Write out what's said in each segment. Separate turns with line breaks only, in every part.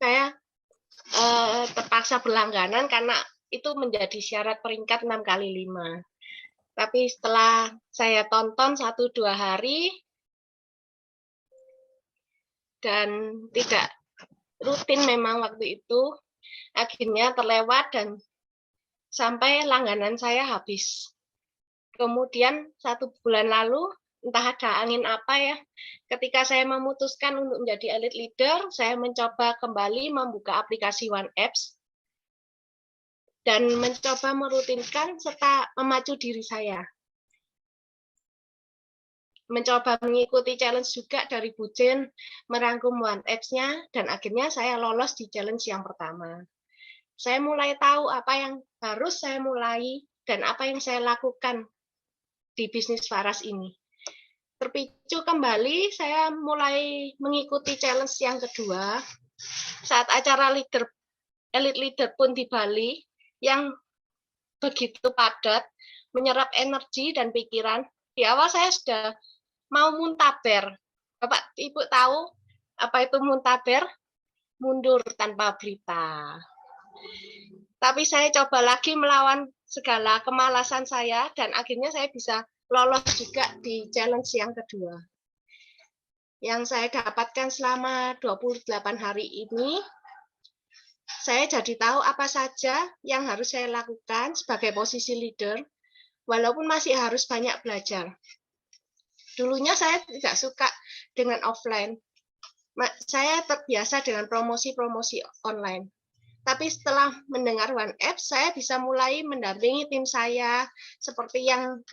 Saya terpaksa berlangganan karena itu menjadi syarat peringkat 6x5. Tapi setelah saya tonton 1-2 hari dan tidak rutin memang waktu itu, akhirnya terlewat dan sampai langganan saya habis. Kemudian 1 bulan lalu, entah ada angin apa ya, ketika saya memutuskan untuk menjadi elite leader, saya mencoba kembali membuka aplikasi One Apps dan mencoba merutinkan serta memacu diri saya. Mencoba mengikuti challenge juga dari Bu Jen, merangkum One Apps-nya, dan akhirnya saya lolos di challenge yang pertama. Saya mulai tahu apa yang harus saya mulai dan apa yang saya lakukan di bisnis Faras ini. Terpicu kembali, saya mulai mengikuti challenge yang kedua saat acara elite leader pun di Bali yang begitu padat, menyerap energi dan pikiran. Di awal saya sudah mau muntaber. Bapak Ibu tahu apa itu muntaber? Mundur tanpa berita. Tapi saya coba lagi melawan segala kemalasan saya dan akhirnya saya bisa lolos juga di challenge yang kedua. Yang saya dapatkan selama 28 hari ini, saya jadi tahu apa saja yang harus saya lakukan sebagai posisi leader, walaupun masih harus banyak belajar. Dulunya saya tidak suka dengan offline. Saya terbiasa dengan promosi-promosi online. Tapi setelah mendengar One Apps, saya bisa mulai mendampingi tim saya, seperti yang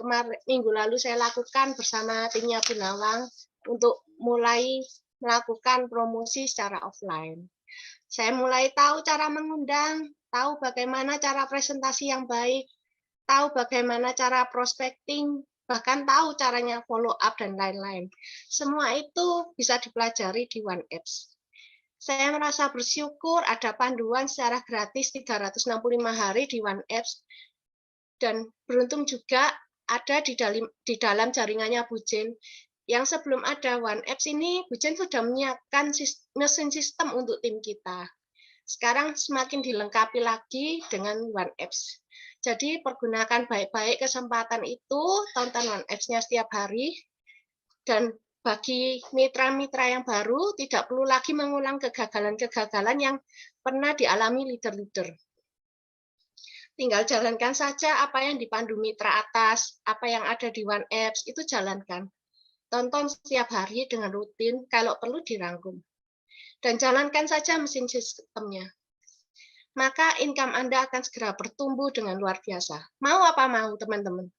minggu lalu saya lakukan bersama timnya Bu Nawang, untuk mulai melakukan promosi secara offline. Saya mulai tahu cara mengundang, tahu bagaimana cara presentasi yang baik, tahu bagaimana cara prospecting, bahkan tahu caranya follow up dan lain-lain. Semua itu bisa dipelajari di One Apps. Saya merasa bersyukur ada panduan secara gratis 365 hari di One Apps, dan beruntung juga ada di dalam jaringannya Bu Jen. Yang sebelum ada One Apps ini, Bu Jen sudah menyiapkan mesin sistem untuk tim kita. Sekarang semakin dilengkapi lagi dengan One Apps. Jadi pergunakan baik-baik kesempatan itu, tonton One Apps-nya setiap hari, dan bagi mitra-mitra yang baru, tidak perlu lagi mengulang kegagalan-kegagalan yang pernah dialami leader-leader. Tinggal jalankan saja apa yang dipandu mitra atas, apa yang ada di One Apps, itu jalankan. Tonton setiap hari dengan rutin, kalau perlu dirangkum. Dan jalankan saja mesin sistemnya. Maka income Anda akan segera bertumbuh dengan luar biasa. Mau apa mau, teman-teman?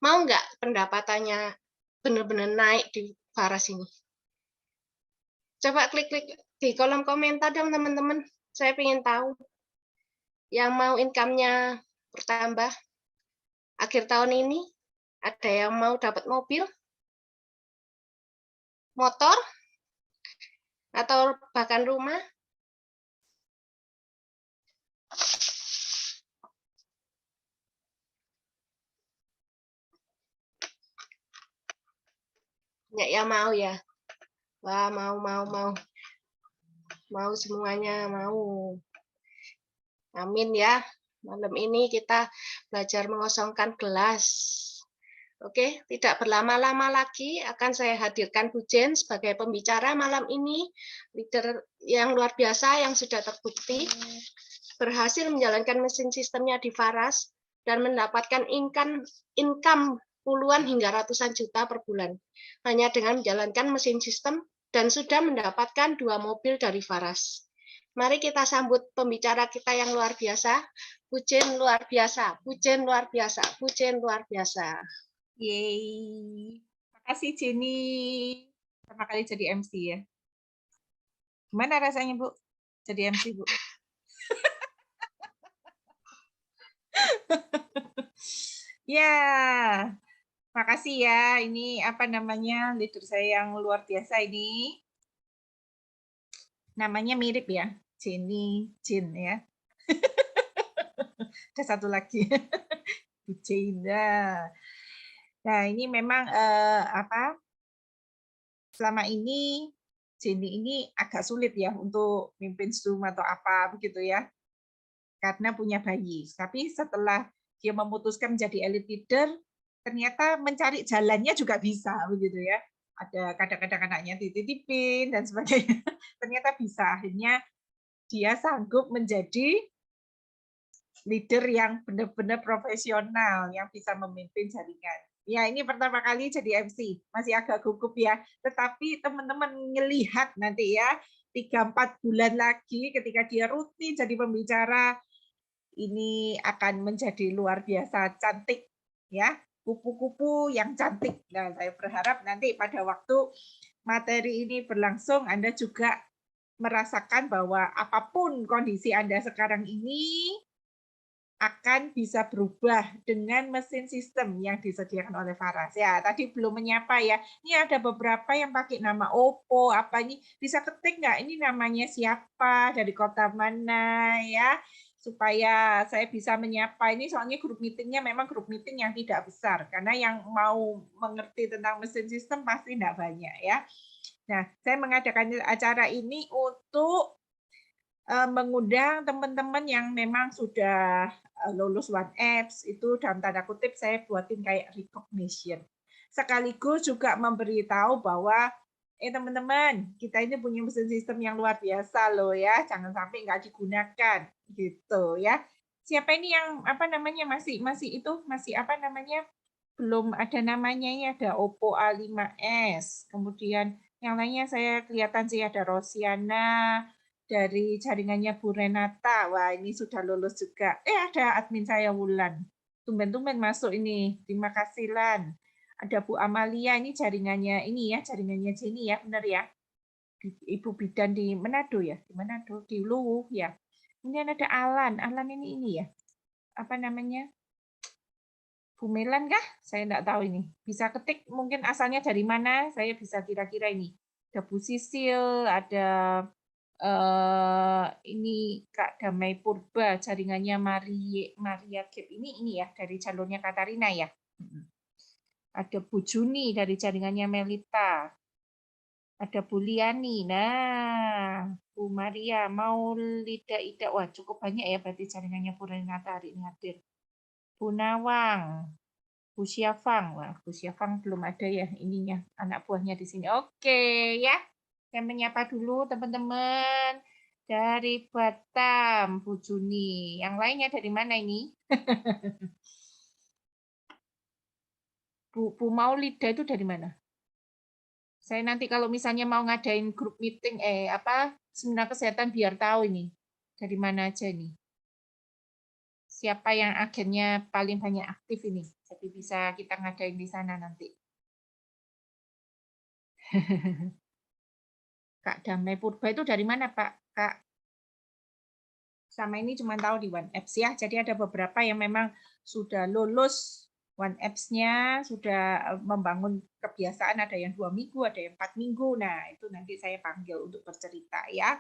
Mau nggak pendapatannya benar-benar naik di Faras ini? Coba klik-klik di kolom komentar dong, teman-teman. Saya ingin tahu yang mau income-nya bertambah akhir tahun ini. Ada yang mau dapat mobil, motor, atau bahkan rumah? Ya mau ya. Wah, mau semuanya, mau. Amin ya. Malam ini kita belajar mengosongkan gelas. Oke, tidak berlama-lama lagi akan saya hadirkan Bu Jen sebagai pembicara malam ini, leader yang luar biasa yang sudah terbukti berhasil menjalankan mesin sistemnya di Faras dan mendapatkan income puluhan hingga ratusan juta per bulan hanya dengan menjalankan mesin sistem dan sudah mendapatkan 2 mobil dari Faras. Mari kita sambut pembicara kita yang luar biasa, Bu Jen luar biasa, Bu Jen luar biasa, Bu Jen luar biasa.
Yeay. Makasih Jenny. Pertama kali jadi MC ya. Gimana rasanya Bu jadi MC Bu? Ya, makasih ya. Ini apa namanya, leader saya yang luar biasa ini. Namanya mirip ya, Jenny, Jin ya. Ada satu lagi, Bu Jenda. Nah ini memang selama ini Jenny ini agak sulit ya untuk mimpin Zoom atau apa begitu ya, karena punya bayi. Tapi setelah dia memutuskan menjadi elite leader, ternyata mencari jalannya juga bisa begitu ya. Ada kadang-kadang anaknya dititipin dan sebagainya. Ternyata bisa. Akhirnya dia sanggup menjadi leader yang benar-benar profesional, yang bisa memimpin jaringan. Ya, ini pertama kali jadi MC, masih agak gugup ya. Tetapi teman-teman ngelihat nanti ya, 3-4 bulan lagi ketika dia rutin jadi pembicara, ini akan menjadi luar biasa cantik ya, kupu-kupu yang cantik. Nah, saya berharap nanti pada waktu materi ini berlangsung Anda juga merasakan bahwa apapun kondisi Anda sekarang ini akan bisa berubah dengan mesin sistem yang disediakan oleh Faras. Ya, tadi belum menyapa ya. Ini ada beberapa yang pakai nama Oppo, apa ini bisa ketik nggak? Ini namanya siapa, dari kota mana ya, supaya saya bisa menyapa. Ini soalnya grup meetingnya memang grup meeting yang tidak besar, karena yang mau mengerti tentang mesin sistem pasti tidak banyak ya. Nah, saya mengadakan acara ini untuk mengundang teman-teman yang memang sudah lulus One Apps, itu dalam tanda kutip saya buatin kayak recognition. Sekaligus juga memberitahu bahwa teman-teman, kita ini punya mesin sistem yang luar biasa loh ya, jangan sampai nggak digunakan gitu ya. Siapa ini yang apa namanya masih apa namanya belum ada namanya ya, ada Oppo A5s, kemudian yang lainnya saya kelihatan sih ada Rosiana, dari jaringannya Bu Renata. Wah, ini sudah lulus juga. Ada admin saya Wulan. Tumben-tumben masuk ini. Terima kasih Lan. Ada Bu Amalia, ini jaringannya jaringannya Jenny ya, benar ya. Ibu bidan di Manado ya, di Manado, di Luwu ya. Kemudian ada Alan. Alan ini ya. Apa namanya? Bu Melan kah? Saya enggak tahu ini. Bisa ketik mungkin asalnya dari mana, saya bisa kira-kira ini. Ada Bu Sisil, ada ini Kak Damai Purba, jaringannya Maria Gap ini ya, dari jalurnya Katarina ya. Ada Bu Juni dari jaringannya Melita. Ada Bu Liani. Nah, Bu Maria, mau Ida. Wah, cukup banyak ya berarti jaringannya Bu Renata hari ini hadir. Bu Nawang, Bu Syafang. Wah, Bu Syafang belum ada ya ininya, anak buahnya di sini. Oke ya. Saya menyapa dulu teman-teman dari Batam, Bu Juni. Yang lainnya dari mana ini? Bu Maulida itu dari mana? Saya nanti kalau misalnya mau ngadain grup meeting, seminar kesehatan biar tahu ini. Dari mana aja nih. Siapa yang agennya paling banyak aktif ini. Jadi bisa kita ngadain di sana nanti. Kak Damai Purba itu dari mana, Pak? Kak? Sama ini cuma tahu di One Apps ya. Jadi ada beberapa yang memang sudah lulus One Apps-nya, sudah membangun kebiasaan, ada yang 2 minggu, ada yang 4 minggu. Nah, itu nanti saya panggil untuk bercerita ya.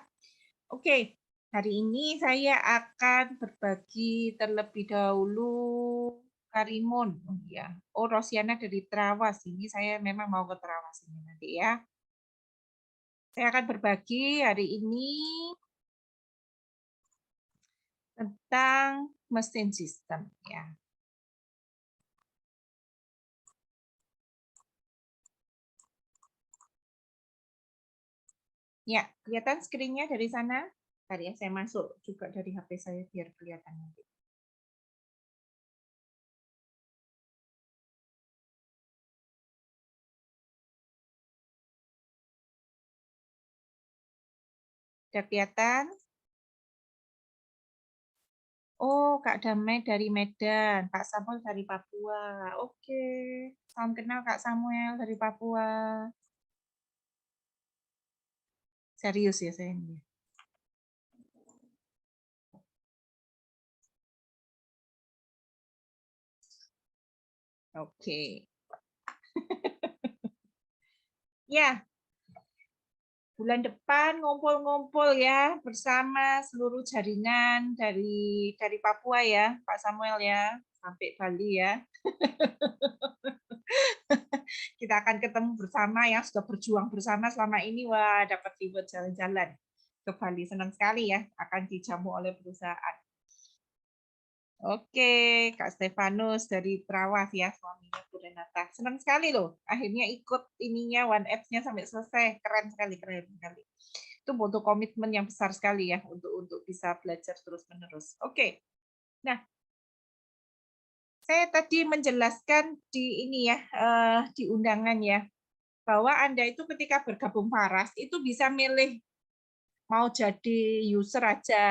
Oke, hari ini saya akan berbagi terlebih dahulu Karimun. Oh ya. Oh, Rosiana dari Trawas. Ini saya memang mau ke Trawas ini nanti ya. Saya akan berbagi hari ini tentang mesin sistem ya. Ya, kelihatan screen-nya dari sana? Bentar ya, saya masuk juga dari HP saya biar kelihatan nanti. Sudah kelihatan? Oh, Kak Damai dari Medan, Kak Samuel dari Papua. Oke, salam kenal Kak Samuel dari Papua. Serius ya saya ini. Oke. Ya, bulan depan ngumpul-ngumpul ya bersama seluruh jaringan dari Papua ya, Pak Samuel ya, sampai Bali ya. Kita akan ketemu bersama yang sudah berjuang bersama selama ini. Wah, dapat reward jalan-jalan ke Bali. Senang sekali ya, akan dijamu oleh perusahaan. Oke, Kak Stefanus dari Trawas ya, suaminya Bu Renata. Senang sekali loh, akhirnya ikut ininya One Apps-nya sampai selesai. Keren sekali, keren sekali. Itu butuh komitmen yang besar sekali ya untuk bisa belajar terus-menerus. Oke. Nah, saya tadi menjelaskan di ini ya, di undangan ya, bahwa Anda itu ketika bergabung Paras itu bisa milih mau jadi user aja,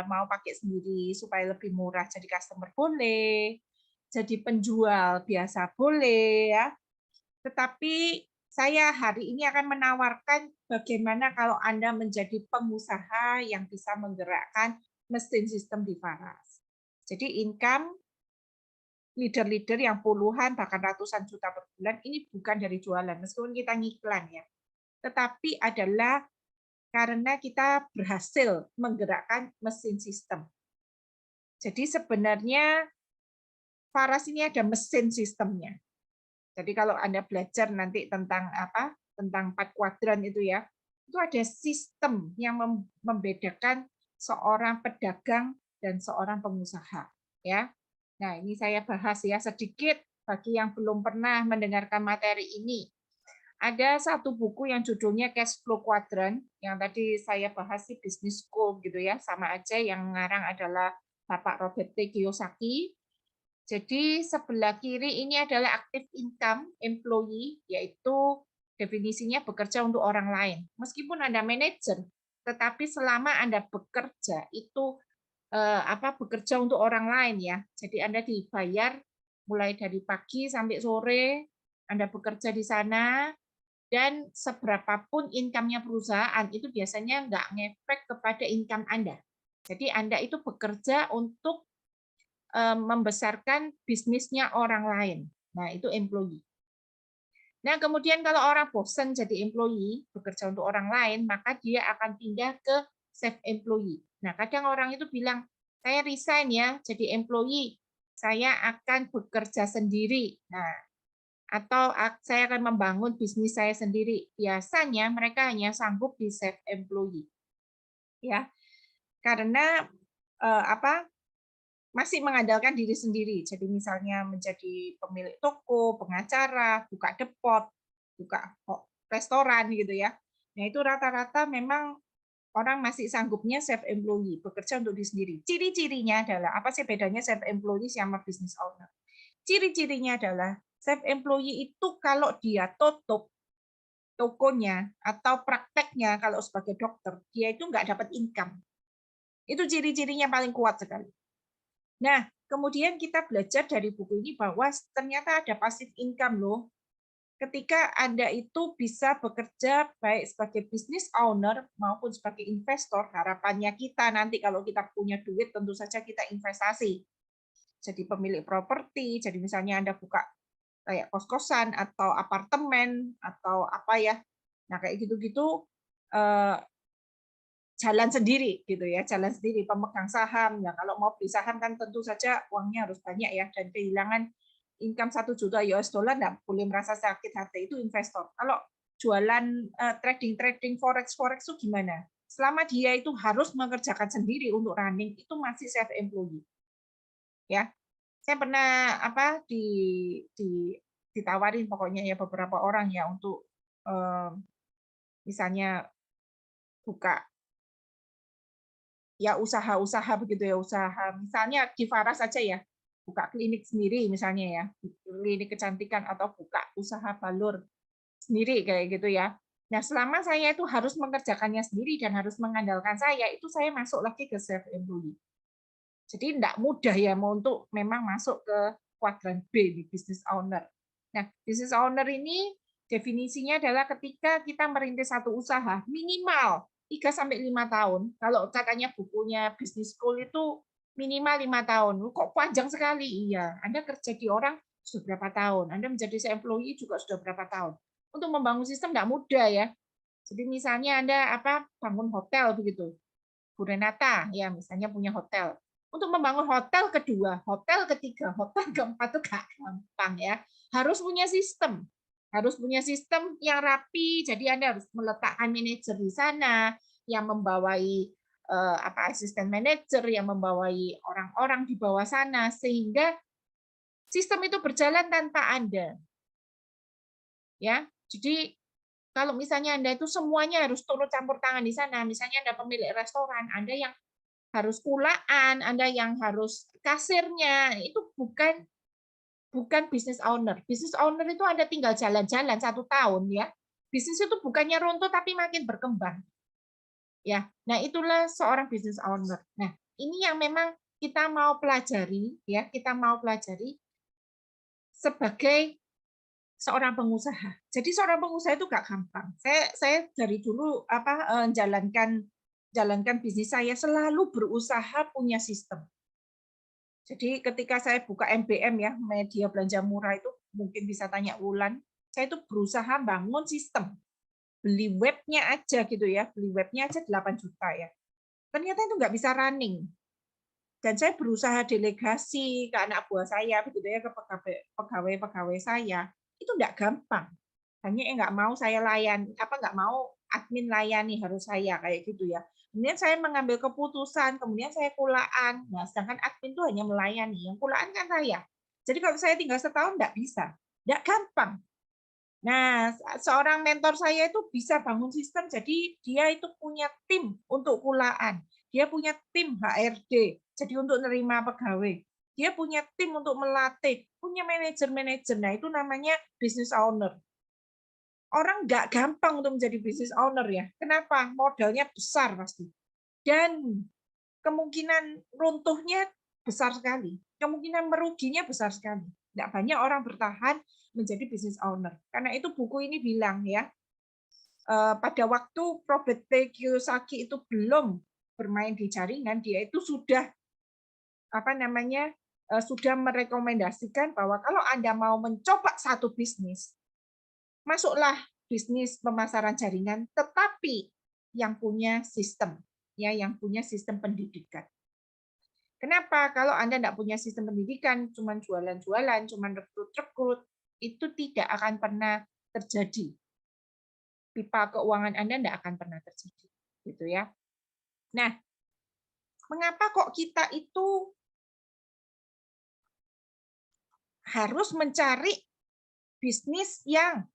mau pakai sendiri supaya lebih murah jadi customer boleh, jadi penjual biasa boleh ya. Tetapi saya hari ini akan menawarkan bagaimana kalau Anda menjadi pengusaha yang bisa menggerakkan mesin sistem di Paras. Jadi income leader-leader yang puluhan bahkan ratusan juta per bulan ini bukan dari jualan, meskipun kita ngiklan ya. Tetapi adalah karena kita berhasil menggerakkan mesin sistem. Jadi sebenarnya Paras ini ada mesin sistemnya. Jadi kalau Anda belajar nanti tentang apa? Tentang 4 kuadran itu ya. Itu ada sistem yang membedakan seorang pedagang dan seorang pengusaha, ya. Nah, ini saya bahas ya sedikit bagi yang belum pernah mendengarkan materi ini. Ada satu buku yang judulnya Cash Flow Quadrant yang tadi saya bahas di Business School gitu ya, sama aja yang ngarang adalah Bapak Robert T. Kiyosaki. Jadi sebelah kiri ini adalah active income employee, yaitu definisinya bekerja untuk orang lain. Meskipun Anda manajer, tetapi selama Anda bekerja itu bekerja untuk orang lain ya. Jadi Anda dibayar mulai dari pagi sampai sore, Anda bekerja di sana, dan seberapapun income-nya perusahaan itu biasanya nggak ngefek kepada income Anda. Jadi Anda itu bekerja untuk membesarkan bisnisnya orang lain. Nah, itu employee. Nah, kemudian kalau orang bosan jadi employee, bekerja untuk orang lain, maka dia akan pindah ke self-employee. Nah, kadang orang itu bilang, saya resign ya, jadi employee. Saya akan bekerja sendiri. Nah, atau saya akan membangun bisnis saya sendiri. Biasanya mereka hanya sanggup di self-employee. Ya, karena masih mengandalkan diri sendiri. Jadi misalnya menjadi pemilik toko, pengacara, buka depot, buka restoran gitu ya. Nah, itu rata-rata memang orang masih sanggupnya self employee, bekerja untuk diri sendiri. Ciri-cirinya adalah apa sih bedanya self employee sama business owner? Ciri-cirinya adalah self employee itu kalau dia tutup tokonya atau prakteknya kalau sebagai dokter, dia itu nggak dapat income. Itu ciri-cirinya paling kuat sekali. Nah, kemudian kita belajar dari buku ini bahwa ternyata ada passive income loh. Ketika Anda itu bisa bekerja baik sebagai business owner maupun sebagai investor, harapannya kita nanti kalau kita punya duit tentu saja kita investasi. Jadi pemilik properti, jadi misalnya Anda buka kayak kos-kosan atau apartemen atau apa ya. Nah, kayak gitu-gitu jalan sendiri gitu ya, jalan sendiri pemegang saham. Ya kalau mau beli saham kan tentu saja uangnya harus banyak ya, dan kehilangan income 1 juta US dollar nggak boleh merasa sakit hati, itu investor. Kalau jualan trading forex itu gimana? Selama dia itu harus mengerjakan sendiri untuk running, itu masih self employee. Ya. Saya pernah ditawarin pokoknya ya beberapa orang ya untuk misalnya buka ya usaha-usaha begitu ya, usaha misalnya di Faras saja ya, buka klinik sendiri misalnya ya, klinik kecantikan atau buka usaha balur sendiri kayak gitu ya. Nah, selama saya itu harus mengerjakannya sendiri dan harus mengandalkan saya, itu saya masuk lagi ke self employee. Jadi tidak mudah ya mau untuk memang masuk ke kuadran B di business owner. Nah, business owner ini definisinya adalah ketika kita merintis satu usaha minimal 3-5 tahun. Kalau katanya bukunya Business School itu minimal 5 tahun. Kok panjang sekali? Iya, Anda kerja di orang sudah berapa tahun? Anda menjadi employee juga sudah berapa tahun? Untuk membangun sistem tidak mudah ya. Jadi misalnya Anda bangun hotel begitu. Bu Renata ya misalnya punya hotel. Untuk membangun hotel kedua, hotel ketiga, hotel keempat itu gak gampang ya. Harus punya sistem. Harus punya sistem yang rapi. Jadi Anda harus meletakkan manajer di sana yang membawai asisten manajer, yang membawai orang-orang di bawah sana sehingga sistem itu berjalan tanpa Anda. Ya. Jadi kalau misalnya Anda itu semuanya harus turut campur tangan di sana, misalnya Anda pemilik restoran, Anda yang harus kulaan, Anda yang harus kasirnya, itu bukan business owner. Business owner itu Anda tinggal jalan-jalan 1 tahun ya. Bisnis itu bukannya runtuh tapi makin berkembang. Ya. Nah, itulah seorang business owner. Nah, ini yang memang kita mau pelajari ya, kita mau pelajari sebagai seorang pengusaha. Jadi seorang pengusaha itu gak gampang. Saya dari dulu jalankan bisnis saya selalu berusaha punya sistem. Jadi ketika saya buka MBM ya, media belanja murah itu mungkin bisa tanya Wulan, saya itu berusaha bangun sistem. Beli webnya aja gitu ya, beli webnya aja 8 juta ya. Ternyata itu nggak bisa running. Dan saya berusaha delegasi ke anak buah saya, begitu ya, ke pegawai-pegawai saya. Itu nggak gampang. Hanya nggak mau saya nggak mau admin layani, harus saya kayak gitu ya. Kemudian saya mengambil keputusan, kemudian saya kulaan. Nah, sedangkan admin itu hanya melayani, yang kulaan kan saya. Jadi kalau saya tinggal setahun nggak bisa, nggak gampang. Nah, seorang mentor saya itu bisa bangun sistem, jadi dia itu punya tim untuk kulaan, dia punya tim HRD, jadi untuk nerima pegawai, dia punya tim untuk melatih, punya manajer-manajer. Nah, itu namanya business owner. Orang nggak gampang untuk menjadi business owner ya. Kenapa? Modalnya besar pasti. Dan kemungkinan runtuhnya besar sekali. Kemungkinan meruginya besar sekali. Nggak banyak orang bertahan menjadi business owner. Karena itu buku ini bilang ya, pada waktu Robert T. Kiyosaki itu belum bermain di jaringan, dia itu sudah sudah merekomendasikan bahwa kalau Anda mau mencoba satu bisnis, masuklah bisnis pemasaran jaringan, tetapi yang punya sistem, ya, yang punya sistem pendidikan. Kenapa? Kalau Anda tidak punya sistem pendidikan, cuma jualan-jualan, cuma rekrut-rekrut, itu tidak akan pernah terjadi. Pipa keuangan Anda tidak akan pernah terjadi, gitu ya. Nah, mengapa kok kita itu harus mencari bisnis yang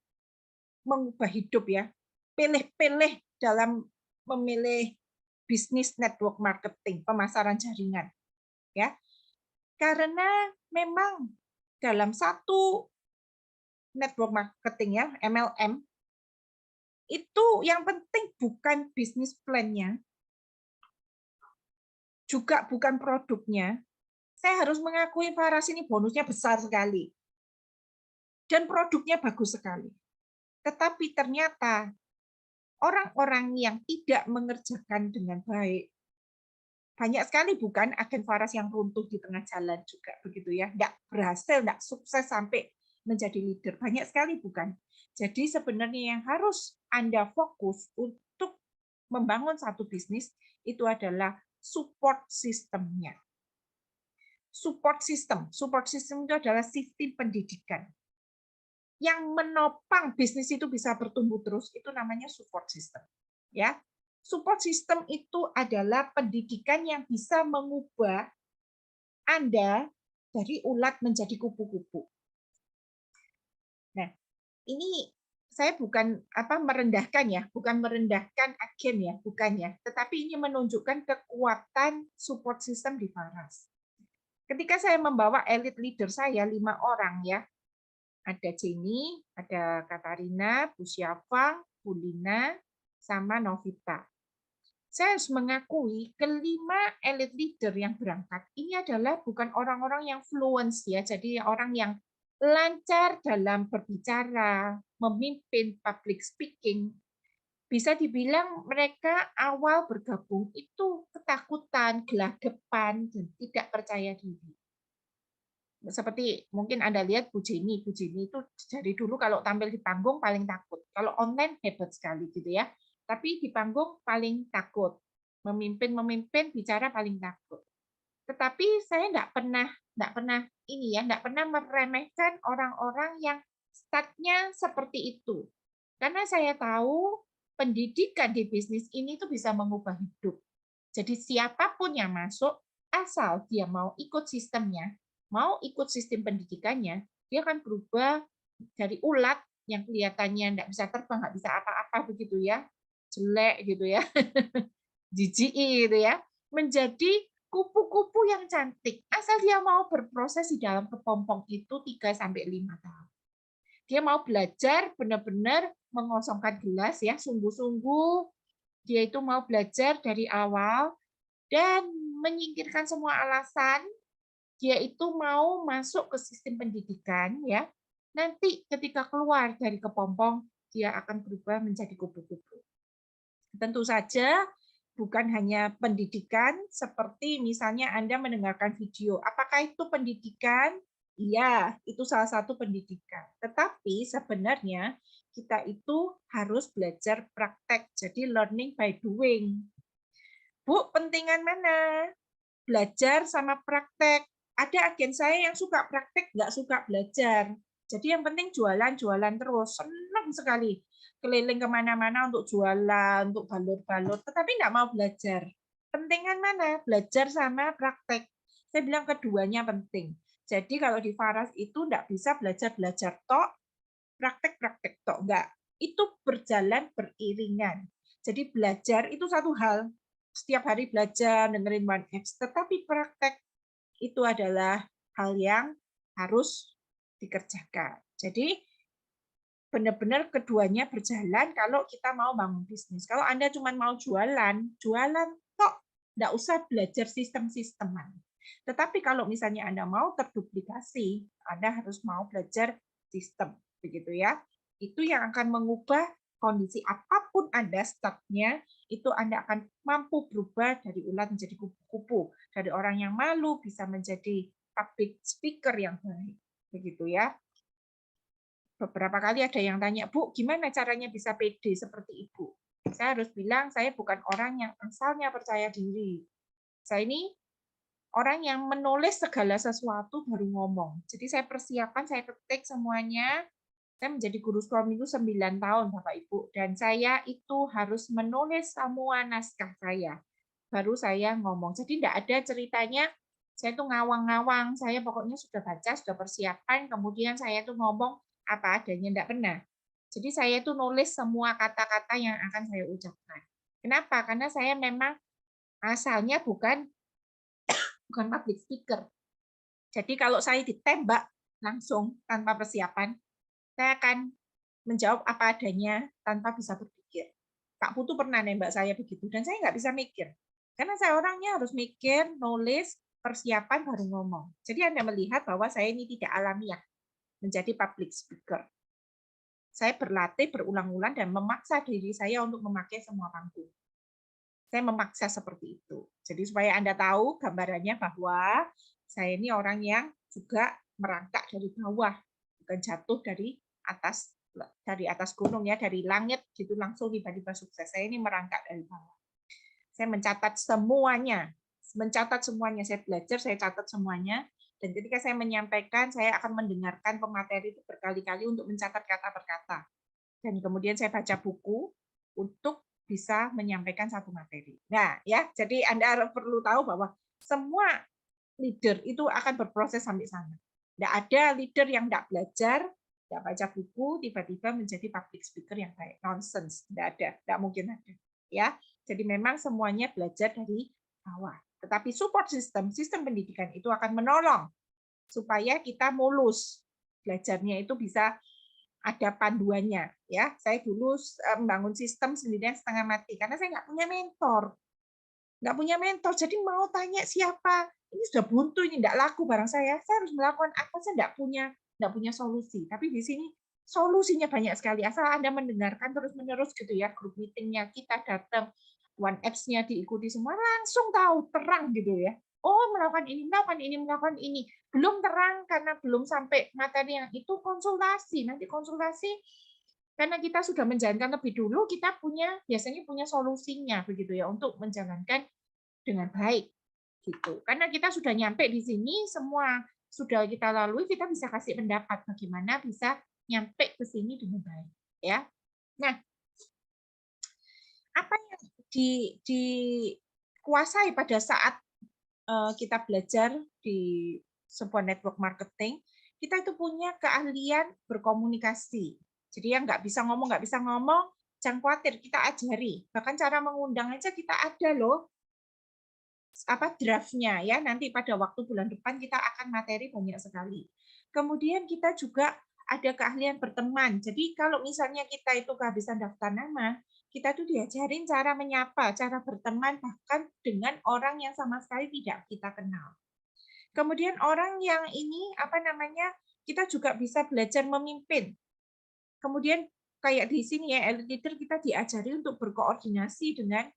mengubah hidup ya? Pilih-pilih dalam memilih bisnis network marketing, pemasaran jaringan, ya. Karena memang dalam satu network marketing ya, MLM, itu yang penting bukan bisnis plan-nya, juga bukan produknya. Saya harus mengakui Faras ini bonusnya besar sekali. Dan produknya bagus sekali. Tetapi ternyata orang-orang yang tidak mengerjakan dengan baik, banyak sekali bukan agen Faras yang runtuh di tengah jalan juga begitu ya, nggak berhasil, nggak sukses sampai menjadi leader, banyak sekali bukan. Jadi sebenarnya yang harus Anda fokus untuk membangun satu bisnis itu adalah support sistemnya. Support system itu adalah sistem pendidikan yang menopang bisnis itu bisa bertumbuh terus, itu namanya support system. Ya, support system itu adalah pendidikan yang bisa mengubah Anda dari ulat menjadi kupu-kupu. Nah, ini saya bukan merendahkan ya, bukan merendahkan agen ya, bukan ya, tetapi ini menunjukkan kekuatan support system di Faras. Ketika saya membawa elite leader saya 5 orang ya, ada Jenny, ada Katarina, Bu Syafa, Bu Lina, sama Novita. Saya harus mengakui kelima elite leader yang berangkat ini adalah bukan orang-orang yang fluent ya, jadi orang yang lancar dalam berbicara, memimpin public speaking. Bisa dibilang mereka awal bergabung itu ketakutan, gelagapan, dan tidak percaya diri. Seperti mungkin Anda lihat Bu Jenny itu dari dulu kalau tampil di panggung paling takut. Kalau online hebat sekali gitu ya. Tapi di panggung paling takut. Memimpin bicara paling takut. Tetapi saya nggak pernah meremehkan orang-orang yang startnya seperti itu. Karena saya tahu pendidikan di bisnis ini tuh bisa mengubah hidup. Jadi siapapun yang masuk, asal dia mau ikut sistemnya, mau ikut sistem pendidikannya, dia akan berubah dari ulat yang kelihatannya nggak bisa terbang, nggak bisa apa-apa begitu ya, jelek gitu ya, jijik gitu ya, menjadi kupu-kupu yang cantik. Asal dia mau berproses di dalam kepompong itu 3 sampai 5 tahun. Dia mau belajar benar-benar mengosongkan gelas ya, sungguh-sungguh. Dia itu mau belajar dari awal dan menyingkirkan semua alasan. Dia itu mau masuk ke sistem pendidikan ya. Nanti ketika keluar dari kepompong, dia akan berubah menjadi kupu-kupu. Tentu saja bukan hanya pendidikan, seperti misalnya Anda mendengarkan video. Apakah itu pendidikan? Iya, itu salah satu pendidikan. Tetapi sebenarnya kita itu harus belajar praktek, jadi learning by doing. Bu, pentingan mana? Belajar sama praktek. Ada agen saya yang suka praktek, nggak suka belajar. Jadi yang penting jualan-jualan terus. Senang sekali. Keliling kemana-mana untuk jualan, untuk balur-balur, tetapi nggak mau belajar. Pentingan mana? Belajar sama praktek. Saya bilang keduanya penting. Jadi kalau di Faras itu nggak bisa belajar-belajar tok, praktek-praktek tok. Nggak. Itu berjalan beriringan. Jadi belajar itu satu hal. Setiap hari belajar, dengerin One X, tetapi praktek itu adalah hal yang harus dikerjakan. Jadi benar-benar keduanya berjalan kalau kita mau bangun bisnis. Kalau Anda cuma mau jualan, jualan kok nggak usah belajar sistem-sisteman. Tetapi kalau misalnya Anda mau terduplikasi, Anda harus mau belajar sistem, begitu ya. Itu yang akan mengubah kondisi apapun Anda startnya, itu Anda akan mampu berubah dari ulat menjadi kupu-kupu, dari orang yang malu bisa menjadi public speaker yang baik, begitu ya. Beberapa kali ada yang tanya, Bu, gimana caranya bisa pede seperti Ibu? Saya harus bilang, saya bukan orang yang asalnya percaya diri. Saya ini orang yang menulis segala sesuatu baru ngomong. Jadi saya persiapan, saya ketik semuanya. Saya menjadi guru sekolah minggu 9 tahun, Bapak Ibu. Dan saya itu harus menulis semua naskah saya. Baru saya ngomong. Jadi tidak ada ceritanya, saya tuh ngawang-ngawang. Saya pokoknya sudah baca, sudah persiapan, kemudian saya tuh ngomong apa adanya, tidak pernah. Jadi saya itu nulis semua kata-kata yang akan saya ucapkan. Kenapa? Karena saya memang asalnya bukan public speaker. Jadi kalau saya ditembak langsung tanpa persiapan, saya akan menjawab apa adanya tanpa bisa berpikir. Pak Putu pernah nembak saya begitu, dan saya nggak bisa mikir. Karena saya orangnya harus mikir, nulis, persiapan, baru ngomong. Jadi Anda melihat bahwa saya ini tidak alamiah menjadi public speaker. Saya berlatih berulang-ulang dan memaksa diri saya untuk memakai semua panggung. Saya memaksa seperti itu. Jadi supaya Anda tahu gambarannya bahwa saya ini orang yang juga merangkak dari bawah, bukan jatuh dari atas gunung ya, dari langit gitu langsung tiba-tiba sukses. Saya ini merangkak dari bawah. Saya mencatat semuanya, saya belajar, saya catat semuanya. Dan ketika saya menyampaikan, saya akan mendengarkan pemateri itu berkali-kali untuk mencatat kata per kata. Dan kemudian saya baca buku untuk bisa menyampaikan satu materi. Nah, ya, jadi Anda perlu tahu bahwa semua leader itu akan berproses sampai sana. Tidak ada leader yang tidak belajar, tidak baca buku, tiba-tiba menjadi public speaker yang baik. Nonsense, tidak ada, tidak mungkin ada. Ya, jadi memang semuanya belajar dari bawah. Tetapi support system, sistem pendidikan itu akan menolong supaya kita mulus. Belajarnya itu bisa ada panduannya. Ya, saya dulu membangun sistem sendirian setengah mati karena saya nggak punya mentor. Nggak punya mentor, jadi mau tanya siapa? Ini sudah buntu, ini nggak laku barang saya. Saya harus melakukan apa? Saya nggak punya solusi. Tapi di sini solusinya banyak sekali. Asal Anda mendengarkan terus-menerus gitu ya, grup meetingnya kita datang, One Apps-nya diikuti semua, langsung tahu, terang gitu ya. Oh, melakukan ini, melakukan ini, melakukan ini. Belum terang karena belum sampai materi yang itu konsultasi. Nanti konsultasi karena kita sudah menjalankan lebih dulu, kita biasanya punya solusinya begitu ya untuk menjalankan dengan baik. gitu. Karena kita sudah nyampe di sini, semua sudah kita lalui, kita bisa kasih pendapat bagaimana bisa nyampe ke sini dengan baik, ya. Nah, apa yang dikuasai pada saat kita belajar di sebuah network marketing, kita itu punya keahlian berkomunikasi. Jadi yang nggak bisa ngomong, jangan khawatir, kita ajari. Bahkan cara mengundang aja kita ada loh, draftnya ya. Nanti pada waktu bulan depan kita akan materi banyak sekali. Kemudian kita juga ada keahlian berteman. Jadi kalau misalnya kita itu kehabisan daftar nama, kita tuh diajarin cara menyapa, cara berteman bahkan dengan orang yang sama sekali tidak kita kenal. Kemudian orang yang ini kita juga bisa belajar memimpin. Kemudian kayak di sini ya, elite leader kita diajari untuk berkoordinasi dengan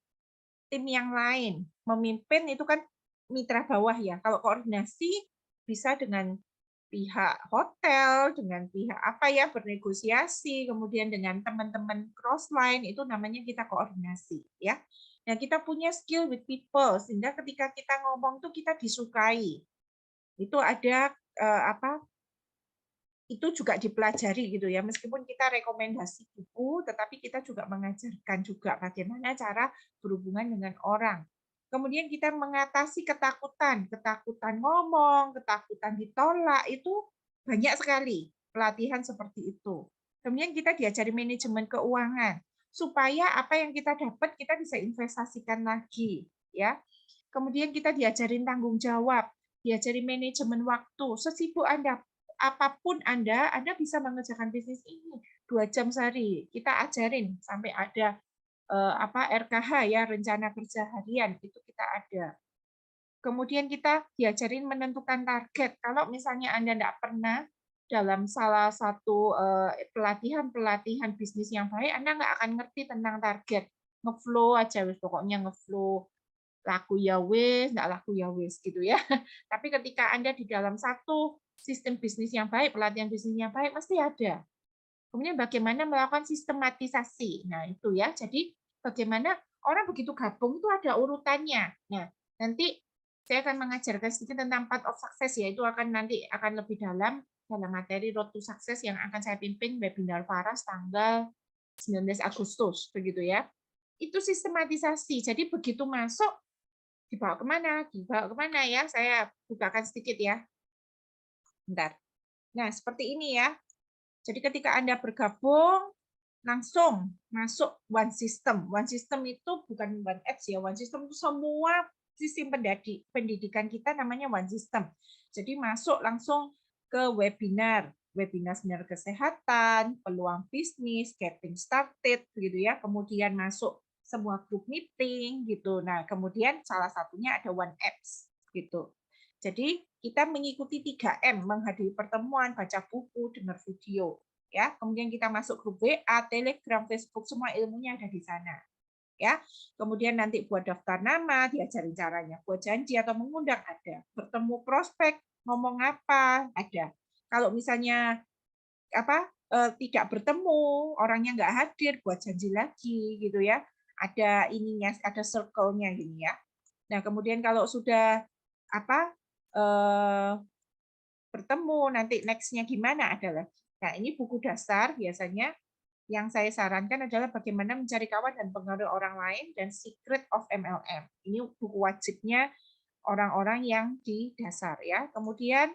tim yang lain. Memimpin itu kan mitra bawah ya. Kalau koordinasi bisa dengan pihak hotel, dengan pihak bernegosiasi, kemudian dengan teman-teman crossline, itu namanya kita koordinasi ya. Nah, kita punya skill with people sehingga ketika kita ngomong tuh kita disukai. Itu ada itu juga dipelajari gitu ya. Meskipun kita rekomendasi buku, tetapi kita juga mengajarkan juga bagaimana cara berhubungan dengan orang. Kemudian kita mengatasi ketakutan ngomong, ketakutan ditolak, itu banyak sekali pelatihan seperti itu. Kemudian kita diajari manajemen keuangan supaya apa yang kita dapat kita bisa investasikan lagi, ya. Kemudian kita diajarin tanggung jawab, diajari manajemen waktu. Sesibuk Anda apapun Anda bisa mengerjakan bisnis ini 2 jam sehari. Kita ajarin sampai ada RKH ya, rencana kerja harian, itu kita ada. Kemudian kita diajarin menentukan target. Kalau misalnya Anda tidak pernah dalam salah satu pelatihan bisnis yang baik, Anda nggak akan ngerti tentang target. Ngeflow aja, pokoknya ngeflow. Laku ya wes, nggak laku ya wes gitu ya. Tapi ketika Anda di dalam satu sistem bisnis yang baik, pelatihan bisnis yang baik, pasti ada. Kemudian bagaimana melakukan sistematisasi. Nah, itu ya. Jadi bagaimana orang begitu gabung itu ada urutannya. Nah, nanti saya akan mengajarkan sedikit tentang part of success ya. Itu nanti akan lebih dalam materi Road to Success yang akan saya pimpin webinar Faras tanggal 19 Agustus begitu ya. Itu sistematisasi. Jadi begitu masuk dibawa kemana ya. Saya bukakan sedikit ya. Bentar. Nah, seperti ini ya. Jadi ketika Anda bergabung, langsung masuk One System. One System itu bukan One Apps ya. One System itu semua sistem pendidikan kita namanya One System. Jadi masuk langsung ke webinar seminar kesehatan, peluang bisnis, getting started, gitu ya. Kemudian masuk semua group meeting, gitu. Nah, kemudian salah satunya ada One Apps, gitu. Jadi kita mengikuti 3M, menghadiri pertemuan, baca buku, dengar video. Ya, kemudian kita masuk grup WA, Telegram, Facebook, semua ilmunya ada di sana. Ya, kemudian nanti buat daftar nama, diajarin caranya, buat janji atau mengundang ada, bertemu prospek, ngomong apa ada. Kalau misalnya tidak bertemu, orangnya nggak hadir, buat janji lagi gitu ya. Ada ininya, ada circle-nya gini ya. Nah, kemudian kalau sudah bertemu, nanti next-nya gimana adalah. Nah, ini buku dasar biasanya yang saya sarankan adalah bagaimana mencari kawan dan pengaruh orang lain dan Secret of MLM. Ini buku wajibnya orang-orang yang di dasar ya. Kemudian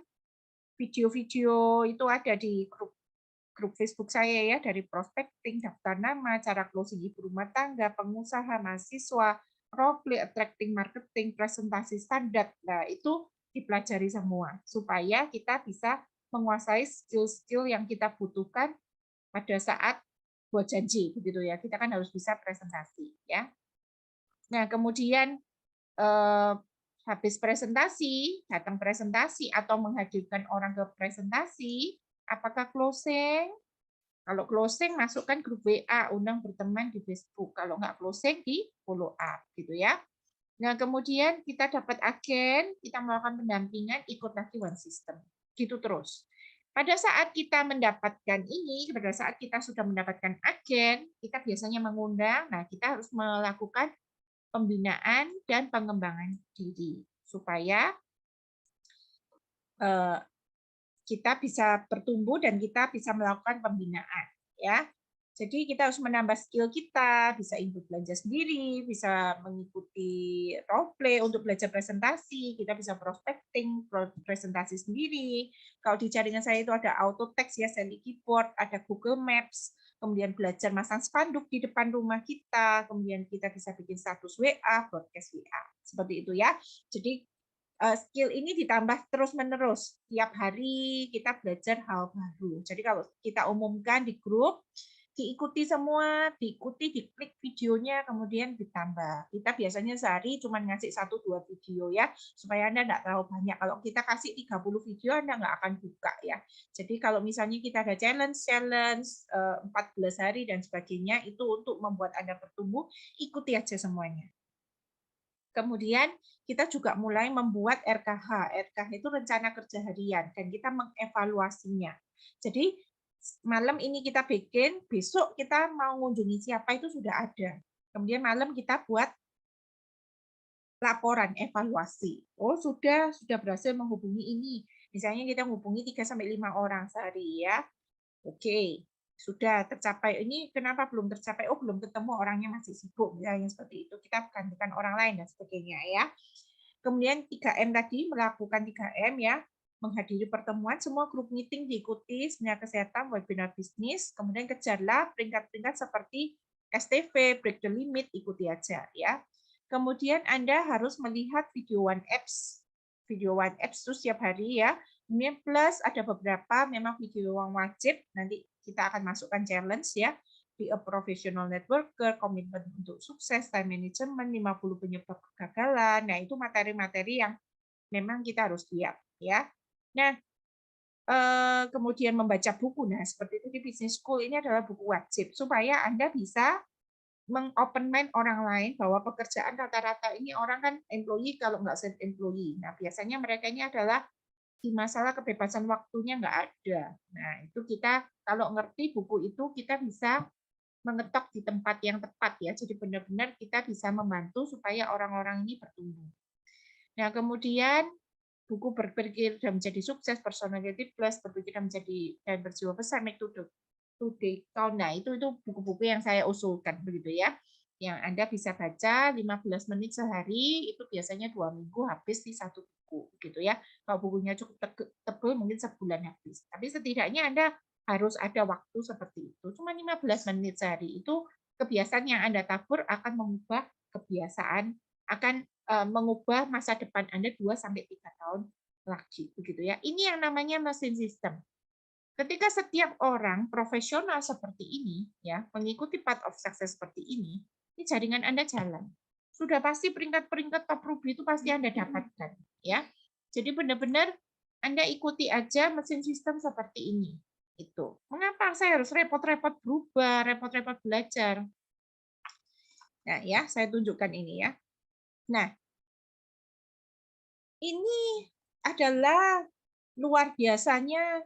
video-video itu ada di grup Facebook saya ya, dari prospecting, daftar nama, cara closing ibu rumah tangga, pengusaha, mahasiswa, role play, attracting marketing, presentasi standar. Nah, itu dipelajari semua supaya kita bisa menguasai skill-skill yang kita butuhkan pada saat buat janji begitu ya. Kita kan harus bisa presentasi ya. Nah, kemudian habis presentasi, datang presentasi atau menghadirkan orang ke presentasi, apakah closing? Kalau closing, masukkan grup WA, undang berteman di Facebook. Kalau nggak closing, di follow up gitu ya. Nah, kemudian kita dapat agen, kita melakukan pendampingan, ikut lagi One System. Gitu terus. Pada saat kita mendapatkan ini, pada saat kita sudah mendapatkan agen, kita biasanya mengundang, nah kita harus melakukan pembinaan dan pengembangan diri supaya kita bisa bertumbuh dan kita bisa melakukan pembinaan, ya. Jadi kita harus menambah skill kita, bisa input belanja sendiri, bisa mengikuti role play untuk belajar presentasi, kita bisa prospecting, presentasi sendiri. Kalau di jaringan saya itu ada auto text ya, Sally Keyboard, ada Google Maps, kemudian belajar masang spanduk di depan rumah kita, kemudian kita bisa bikin status WA, broadcast WA, seperti itu ya. Jadi skill ini ditambah terus-menerus. Tiap hari kita belajar hal baru. Jadi kalau kita umumkan di grup, diikuti semua, diikuti, diklik videonya, kemudian ditambah. Kita biasanya sehari cuma ngasih 1-2 video ya, supaya Anda nggak terlalu banyak. Kalau kita kasih 30 video, Anda nggak akan buka ya. Jadi kalau misalnya kita ada challenge 14 hari dan sebagainya, itu untuk membuat Anda bertumbuh, ikuti aja semuanya. Kemudian kita juga mulai membuat RKH. RKH itu rencana kerja harian, dan kita mengevaluasinya. Jadi malam ini kita bikin, besok kita mau mengunjungi siapa itu sudah ada. Kemudian malam kita buat laporan evaluasi. Oh, sudah berhasil menghubungi ini. Misalnya kita menghubungi 3-5 orang sehari ya. Oke, sudah tercapai. Ini kenapa belum tercapai? Oh, belum ketemu, orangnya masih sibuk. Misalnya seperti itu. Kita gantikan orang lain dan sebagainya ya. Kemudian 3M tadi, melakukan 3M ya. Menghadiri pertemuan, semua grup meeting diikuti, seminar kesehatan, webinar bisnis, kemudian kejarlah peringkat-peringkat seperti STV, break the limit, ikuti aja ya. Kemudian Anda harus melihat video One Apps. Video One Apps itu setiap hari ya. Kemudian plus ada beberapa memang video yang wajib, nanti kita akan masukkan challenge ya. Be a professional networker, komitmen untuk sukses, time management, 50 penyebab kegagalan. Nah, itu materi-materi yang memang kita harus lihat ya. Nah, kemudian membaca buku. Nah, seperti itu di Business School ini adalah buku wajib supaya Anda bisa meng-open mind orang lain bahwa pekerjaan rata-rata ini orang kan employee kalau nggak self employee. Nah, biasanya mereka ini adalah di masalah kebebasan waktunya nggak ada. Nah, itu kita kalau ngerti buku itu kita bisa mengetok di tempat yang tepat ya. Jadi benar-benar kita bisa membantu supaya orang-orang ini bertumbuh. Nah, kemudian buku berpikir dan menjadi sukses, personality plus, berpikir dan menjadi dan berjiwa besar, make today count. Nah, itu buku-buku yang saya usulkan begitu ya. Yang Anda bisa baca 15 menit sehari, itu biasanya 2 minggu habis di satu buku gitu ya. Kalau bukunya cukup tebal mungkin sebulan habis. Tapi setidaknya Anda harus ada waktu seperti itu. Cuma 15 menit sehari itu kebiasaan yang Anda tabur akan mengubah kebiasaan, akan mengubah masa depan Anda 2-3 tahun lagi begitu ya. Ini yang namanya mesin sistem. Ketika setiap orang profesional seperti ini ya, mengikuti path of success seperti ini jaringan Anda jalan. Sudah pasti peringkat-peringkat top ruby itu pasti Anda dapatkan ya. Jadi benar-benar Anda ikuti aja mesin sistem seperti ini. Itu. Mengapa saya harus repot-repot berubah, repot-repot belajar? Nah, ya, saya tunjukkan ini ya. Nah, ini adalah luar biasanya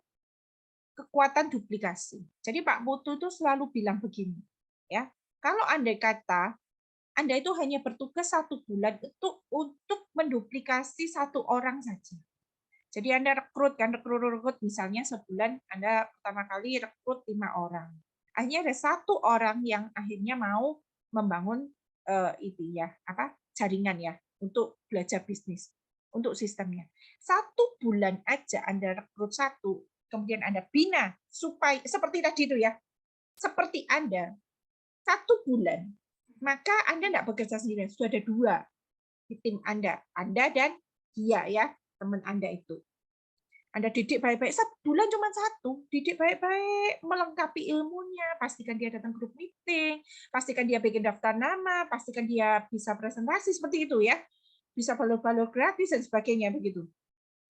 kekuatan duplikasi. Jadi Pak Putu itu selalu bilang begini, ya. Kalau andai kata Anda itu hanya bertugas 1 bulan itu untuk menduplikasi 1 orang saja. Jadi Anda rekrut misalnya sebulan Anda pertama kali rekrut 5 orang. Akhirnya ada 1 orang yang akhirnya mau membangun jaringan ya untuk belajar bisnis, untuk sistemnya. 1 bulan aja Anda rekrut 1, kemudian Anda bina supaya seperti tadi itu ya, seperti Anda 1 bulan, maka Anda tidak bekerja sendiri, sudah ada 2 di tim Anda dan dia ya, teman Anda itu. Anda didik baik-baik, sebulan cuma 1, didik baik-baik, melengkapi ilmunya, pastikan dia datang grup meeting, pastikan dia bikin daftar nama, pastikan dia bisa presentasi seperti itu ya, bisa balok-balok gratis dan sebagainya begitu.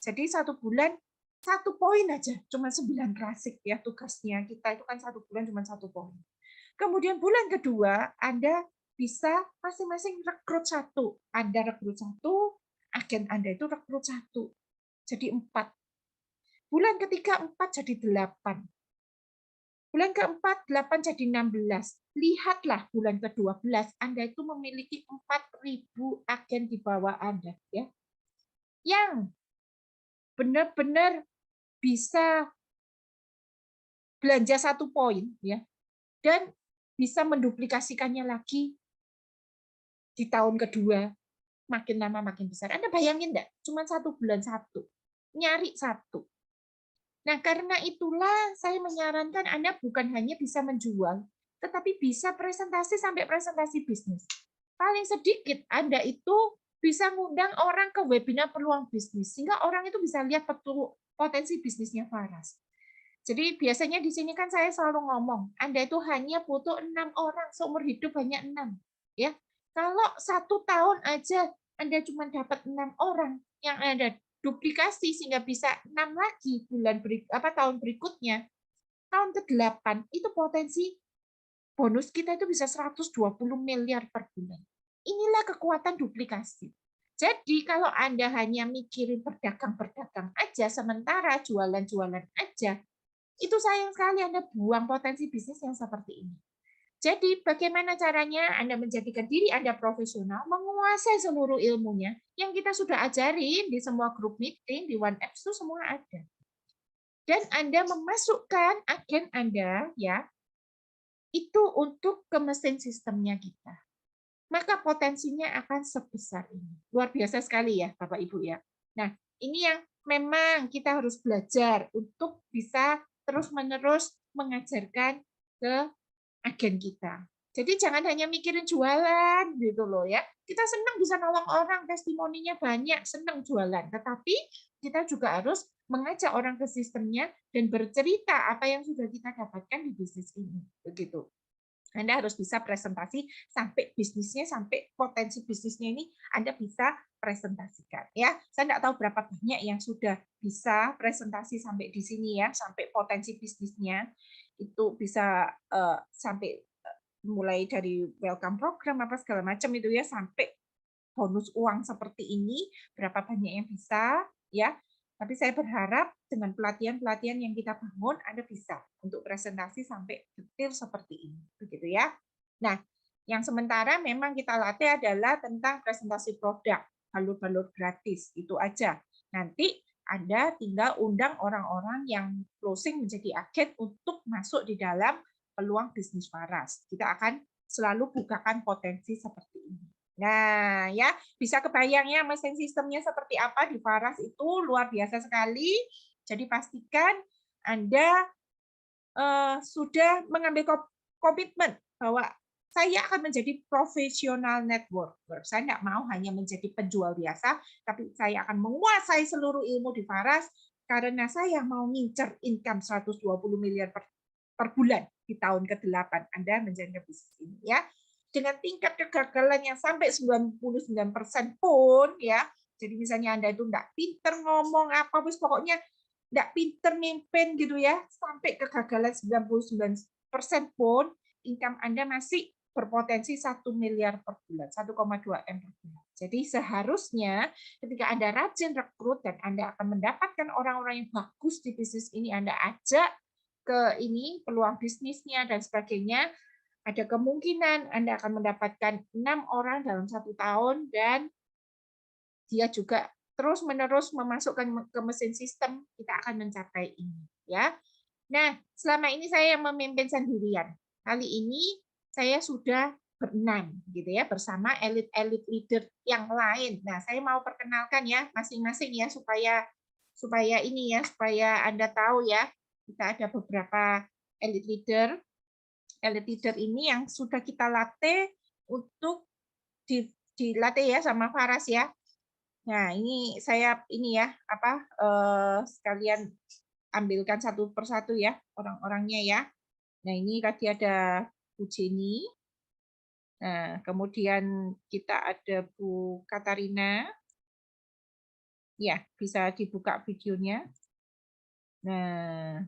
Jadi 1 bulan 1 poin aja, cuma 9 klasik ya tugasnya. Kita itu kan 1 bulan cuma 1 poin. Kemudian bulan kedua Anda bisa masing-masing rekrut 1. Anda rekrut 1, agen Anda itu rekrut 1. Jadi 4. Bulan ketiga 4 jadi 8. Bulan keempat 8 jadi 16. Lihatlah bulan ke-12 Anda itu memiliki 4.000 agen di bawah Anda ya. yang benar-benar bisa belanja 1 poin ya, dan bisa menduplikasikannya lagi di tahun kedua, makin lama makin besar. Anda bayangin enggak? Cuma 1 bulan 1, nyari 1. Nah, karena itulah saya menyarankan Anda bukan hanya bisa menjual, tetapi bisa presentasi sampai presentasi bisnis. Paling sedikit Anda itu bisa ngundang orang ke webinar peluang bisnis, sehingga orang itu bisa lihat potensi bisnisnya Faras. Jadi biasanya di sini kan saya selalu ngomong, Anda itu hanya butuh 6 orang, seumur hidup hanya 6. Ya, kalau 1 tahun aja Anda cuma dapat 6 orang yang Anda duplikasi sehingga bisa 6 lagi tahun berikutnya, tahun ke-8 itu potensi bonus kita itu bisa 120 miliar per bulan. Inilah kekuatan duplikasi. Jadi kalau Anda hanya mikirin berdagang-berdagang aja, sementara jualan-jualan aja, itu sayang sekali Anda buang potensi bisnis yang seperti ini. Jadi bagaimana caranya Anda menjadikan diri Anda profesional, menguasai seluruh ilmunya, yang kita sudah ajarin di semua grup meeting, di OneApps itu semua ada. Dan Anda memasukkan agen Anda ya, itu untuk ke mesin sistemnya kita. Maka potensinya akan sebesar ini. Luar biasa sekali ya Bapak Ibu ya. Nah, ini yang memang kita harus belajar untuk bisa terus-menerus mengajarkan ke agen kita. Jadi jangan hanya mikirin jualan gitu loh ya. Kita senang bisa nolong orang, testimoninya banyak, senang jualan. Tetapi kita juga harus mengajak orang ke sistemnya dan bercerita apa yang sudah kita dapatkan di bisnis ini. Begitu. Anda harus bisa presentasi sampai bisnisnya, sampai potensi bisnisnya ini Anda bisa presentasikan. Ya, saya tidak tahu berapa banyak yang sudah bisa presentasi sampai di sini ya, sampai potensi bisnisnya itu bisa sampai mulai dari welcome program apa segala macam itu ya, sampai bonus uang seperti ini, berapa banyak yang bisa ya. Tapi saya berharap dengan pelatihan-pelatihan yang kita bangun, Anda bisa untuk presentasi sampai detail seperti ini, begitu ya. Nah, yang sementara memang kita latih adalah tentang presentasi produk, balur-balur gratis, itu aja. Nanti Anda tinggal undang orang-orang yang closing menjadi agen untuk masuk di dalam peluang bisnis Faras. Kita akan selalu bukakan potensi seperti ini. Nah, ya bisa kebayang ya mesin sistemnya seperti apa di Faras itu luar biasa sekali. Jadi pastikan Anda sudah mengambil komitmen bahwa saya akan menjadi profesional networker. Saya tidak mau hanya menjadi penjual biasa, tapi saya akan menguasai seluruh ilmu di Faras karena saya mau ngincer income 120 miliar per bulan di tahun ke-8 Anda menjalankan bisnis ini ya. Dengan tingkat kegagalan yang sampai 99% pun ya. Jadi misalnya Anda itu enggak pinter ngomong apa pokoknya enggak pinter mimpin gitu ya, sampai kegagalan 99% pun income Anda masih berpotensi 1 miliar per bulan, 1,2 M per bulan. Jadi seharusnya ketika Anda rajin rekrut dan Anda akan mendapatkan orang-orang yang bagus di bisnis ini, Anda ajak ke ini peluang bisnisnya dan sebagainya, ada kemungkinan Anda akan mendapatkan 6 orang dalam 1 tahun dan dia juga terus-menerus memasukkan ke mesin sistem, kita akan mencapai ini. Ya. Nah, selama ini saya memimpin sendirian. Kali ini saya sudah berenam gitu ya, bersama elit-elit leader yang lain. Nah, saya mau perkenalkan ya masing-masing ya supaya ini ya, supaya Anda tahu ya, kita ada beberapa elit leader. Elit leader ini yang sudah kita latih untuk dilatih ya sama Faras ya. Nah, ini saya ini ya sekalian ambilkan satu persatu ya orang-orangnya ya. Nah, ini tadi ada Bu Jenny. Nah, kemudian kita ada Bu Katarina. Ya, bisa dibuka videonya. Nah,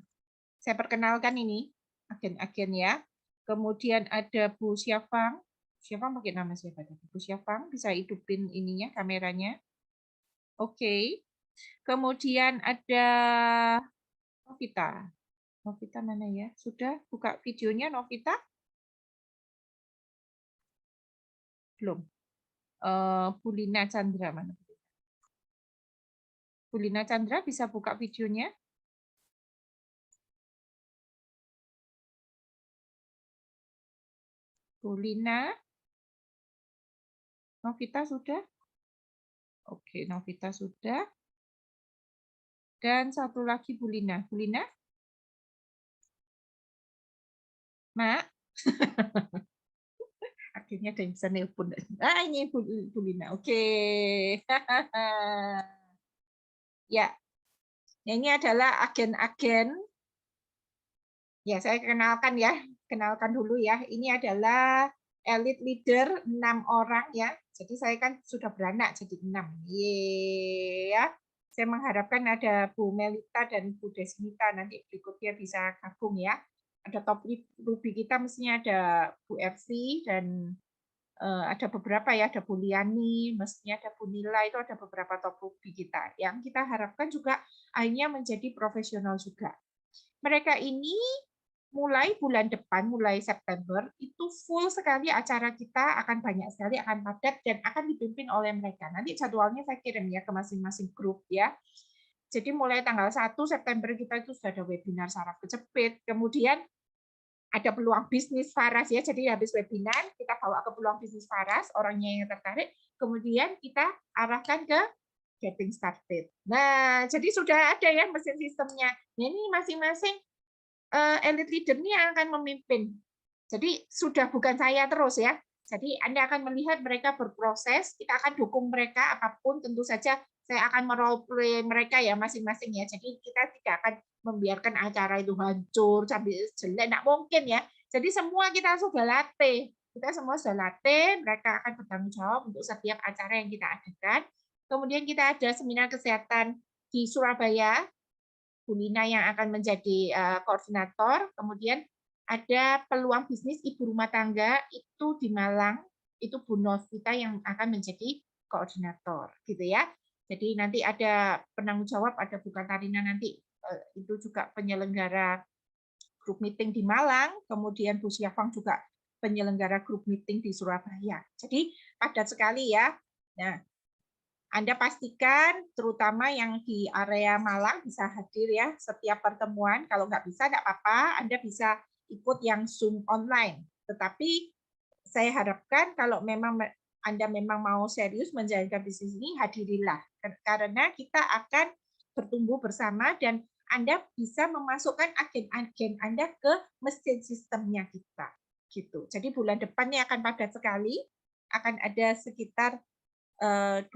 saya perkenalkan ini agen-agen ya. Kemudian ada Bu Syafang. Syafang pakai nama siapa? Bu Syafang bisa hidupin ininya kameranya. Oke. Kemudian ada Novita. Novita mana ya? Sudah buka videonya Novita? Belum. Bu Lina Chandra mana? Bu Lina Chandra bisa buka videonya. Bu Lina. Novita sudah? Oke, Novita sudah. Dan satu lagi Bu Lina. Bu Lina? Mak? Akhirnya ada yang bisa nelpon. Ah, ini Bu Lina. Oke. Ya, ini adalah agen-agen. Ya, saya kenalkan ya. Kenalkan dulu ya. Ini adalah elite leader 6 orang ya. Jadi saya kan sudah beranak jadi 6. Yeay, ya. Saya mengharapkan ada Bu Melita dan Bu Desmita nanti berikutnya bisa gabung ya. Ada top ruby kita mestinya ada Bu Ersi dan ada beberapa ya, ada Bu Liani, mestinya ada Bu Nila, itu ada beberapa top ruby kita yang kita harapkan juga akhirnya menjadi profesional juga. Mereka ini mulai bulan depan, mulai September, itu full sekali acara kita, akan banyak sekali, akan padat, dan akan dipimpin oleh mereka. Nanti jadwalnya saya kirim ya ke masing-masing grup ya. Jadi mulai tanggal 1 September kita itu sudah ada webinar saraf kejepit, kemudian ada peluang bisnis Faras ya, jadi habis webinar kita bawa ke peluang bisnis Faras, orangnya yang tertarik, kemudian kita arahkan ke getting started. Nah, jadi sudah ada ya mesin sistemnya. Nah, ini masing-masing elite leader ini yang akan memimpin. Jadi sudah bukan saya terus ya. Jadi Anda akan melihat mereka berproses, kita akan dukung mereka apapun, tentu saja saya akan merole play mereka ya masing-masing ya. Jadi kita tidak akan membiarkan acara itu hancur sampai jelek, tidak mungkin ya. Jadi semua kita sudah latih. Kita semua sudah latih, mereka akan bertanggung jawab untuk setiap acara yang kita adakan. Kemudian kita ada seminar kesehatan di Surabaya, Bu Lina yang akan menjadi koordinator, kemudian ada peluang bisnis ibu rumah tangga itu di Malang, itu Bu Novita yang akan menjadi koordinator, gitu ya. Jadi nanti ada penanggung jawab, ada Bu Katarina nanti itu juga penyelenggara grup meeting di Malang, kemudian Bu Syafang juga penyelenggara grup meeting di Surabaya. Jadi padat sekali ya. Nah, Anda pastikan terutama yang di area Malang bisa hadir ya setiap pertemuan. Kalau nggak bisa, nggak apa-apa. Anda bisa ikut yang Zoom online. Tetapi saya harapkan kalau memang Anda memang mau serius menjalankan bisnis ini, hadirilah. Karena kita akan bertumbuh bersama dan Anda bisa memasukkan agen-agen Anda ke mesin sistemnya kita. Gitu. Jadi bulan depannya akan padat sekali. Akan ada sekitar 12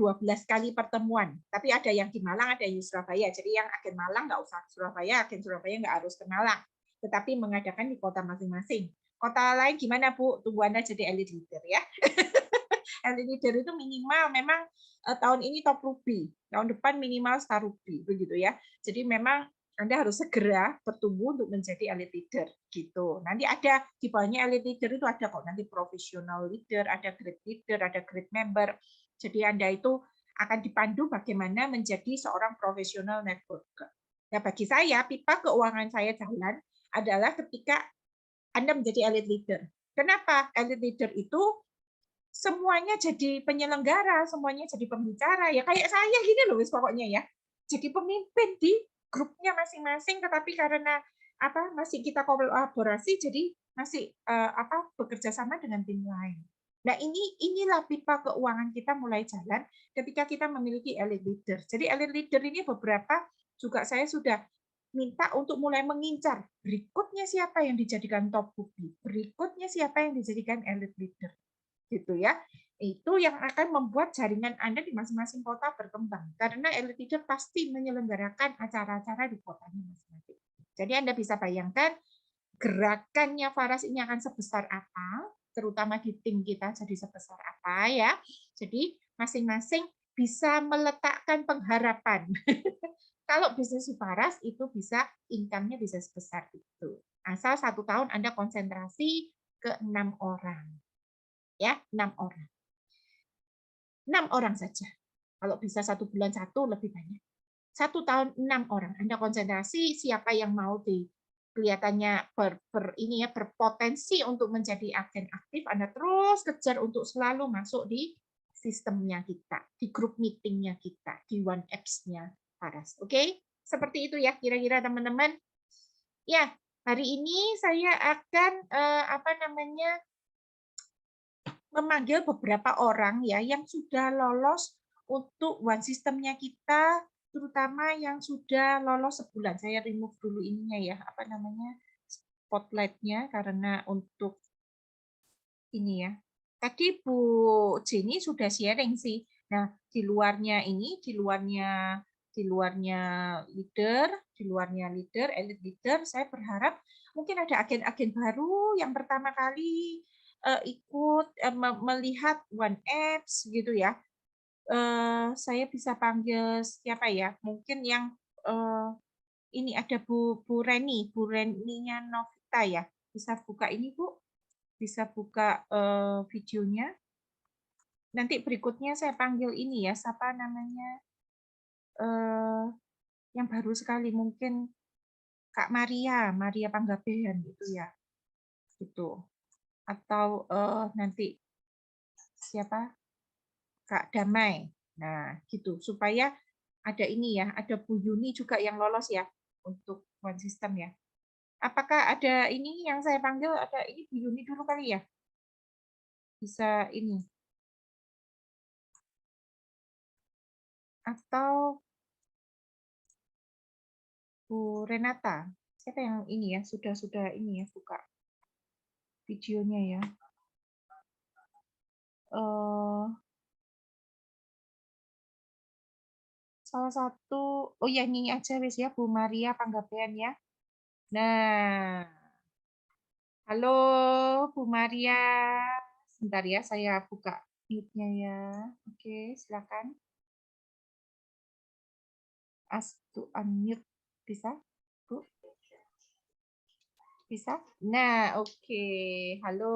kali pertemuan. Tapi ada yang di Malang, ada yang di Surabaya. Jadi yang agen Malang nggak usah ke Surabaya, agen Surabaya nggak harus ke Malang. Tetapi mengadakan di kota masing-masing. Kota lain gimana, Bu? Tunggu Anda jadi elite leader ya. Elite leader itu minimal memang tahun ini top ruby. Tahun depan minimal star ruby. Begitu ya. Jadi memang Anda harus segera bertumbuh untuk menjadi elite leader gitu. Nanti ada di bawahnya elite leader itu ada kok nanti professional leader, ada grade leader, ada grade member. Jadi Anda itu akan dipandu bagaimana menjadi seorang profesional networker. Nah, bagi saya, pipa keuangan saya jalan adalah ketika Anda menjadi elite leader. Kenapa? Elite leader itu semuanya jadi penyelenggara, semuanya jadi pembicara. Ya kayak saya gini loh, pokoknya ya. Jadi pemimpin di grupnya masing-masing, tetapi karena masih kita kolaborasi, jadi masih bekerja sama dengan tim lain. Nah, inilah pipa keuangan kita mulai jalan ketika kita memiliki elite leader. Jadi elite leader ini beberapa juga saya sudah minta untuk mulai mengincar berikutnya siapa yang dijadikan top ruby, berikutnya siapa yang dijadikan elite leader, gitu ya. Itu yang akan membuat jaringan Anda di masing-masing kota berkembang karena elite leader pasti menyelenggarakan acara-acara di kotanya masing-masing. Jadi Anda bisa bayangkan gerakannya Faras ini akan sebesar apa, terutama di tim kita jadi sebesar apa ya. Jadi masing-masing bisa meletakkan pengharapan. Kalau bisnis Faras itu bisa income-nya bisa sebesar itu. Asal 1 tahun Anda konsentrasi ke 6 orang. Ya, 6 orang. 6 orang saja. Kalau bisa 1 bulan 1 lebih banyak. 1 tahun 6 orang. Anda konsentrasi siapa yang mau di kelihatannya berpotensi untuk menjadi agen aktif, Anda terus kejar untuk selalu masuk di sistemnya kita, di grup meetingnya kita, di One Apps-nya Faras. Oke, seperti itu ya kira-kira teman-teman. Ya, hari ini saya akan memanggil beberapa orang ya yang sudah lolos untuk one systemnya kita, terutama yang sudah lolos sebulan. Saya remove dulu ininya ya, spotlightnya karena untuk ini ya. Tadi Bu Jenny sudah sharing sih. Nah, di luarnya leader, elite leader, saya berharap mungkin ada agen-agen baru yang pertama kali ikut melihat One Apps gitu ya. Saya bisa panggil siapa ya? Mungkin yang ini ada Bu Reninya Novita ya. Bisa buka ini Bu? Bisa buka videonya. Nanti berikutnya saya panggil ini ya, siapa namanya? Yang baru sekali mungkin Kak Maria Panggabean itu ya. Gitu. Atau nanti siapa? Kak Damai. Nah, gitu. Supaya ada ini ya, ada Bu Yuni juga yang lolos ya untuk one system ya. Apakah ada ini yang saya panggil, ada ini Bu Yuni dulu kali ya? Bisa ini. Atau Bu Renata. Siapa yang ini ya, sudah ini ya, buka videonya ya. Salah satu, oh ya ini aja wis ya, Bu Maria Panggabean ya. Nah, halo Bu Maria. Sebentar ya, saya buka mute-nya ya. Oke, silakan. Ask to unmute. Bisa, Bu? Bisa? Nah, oke. Halo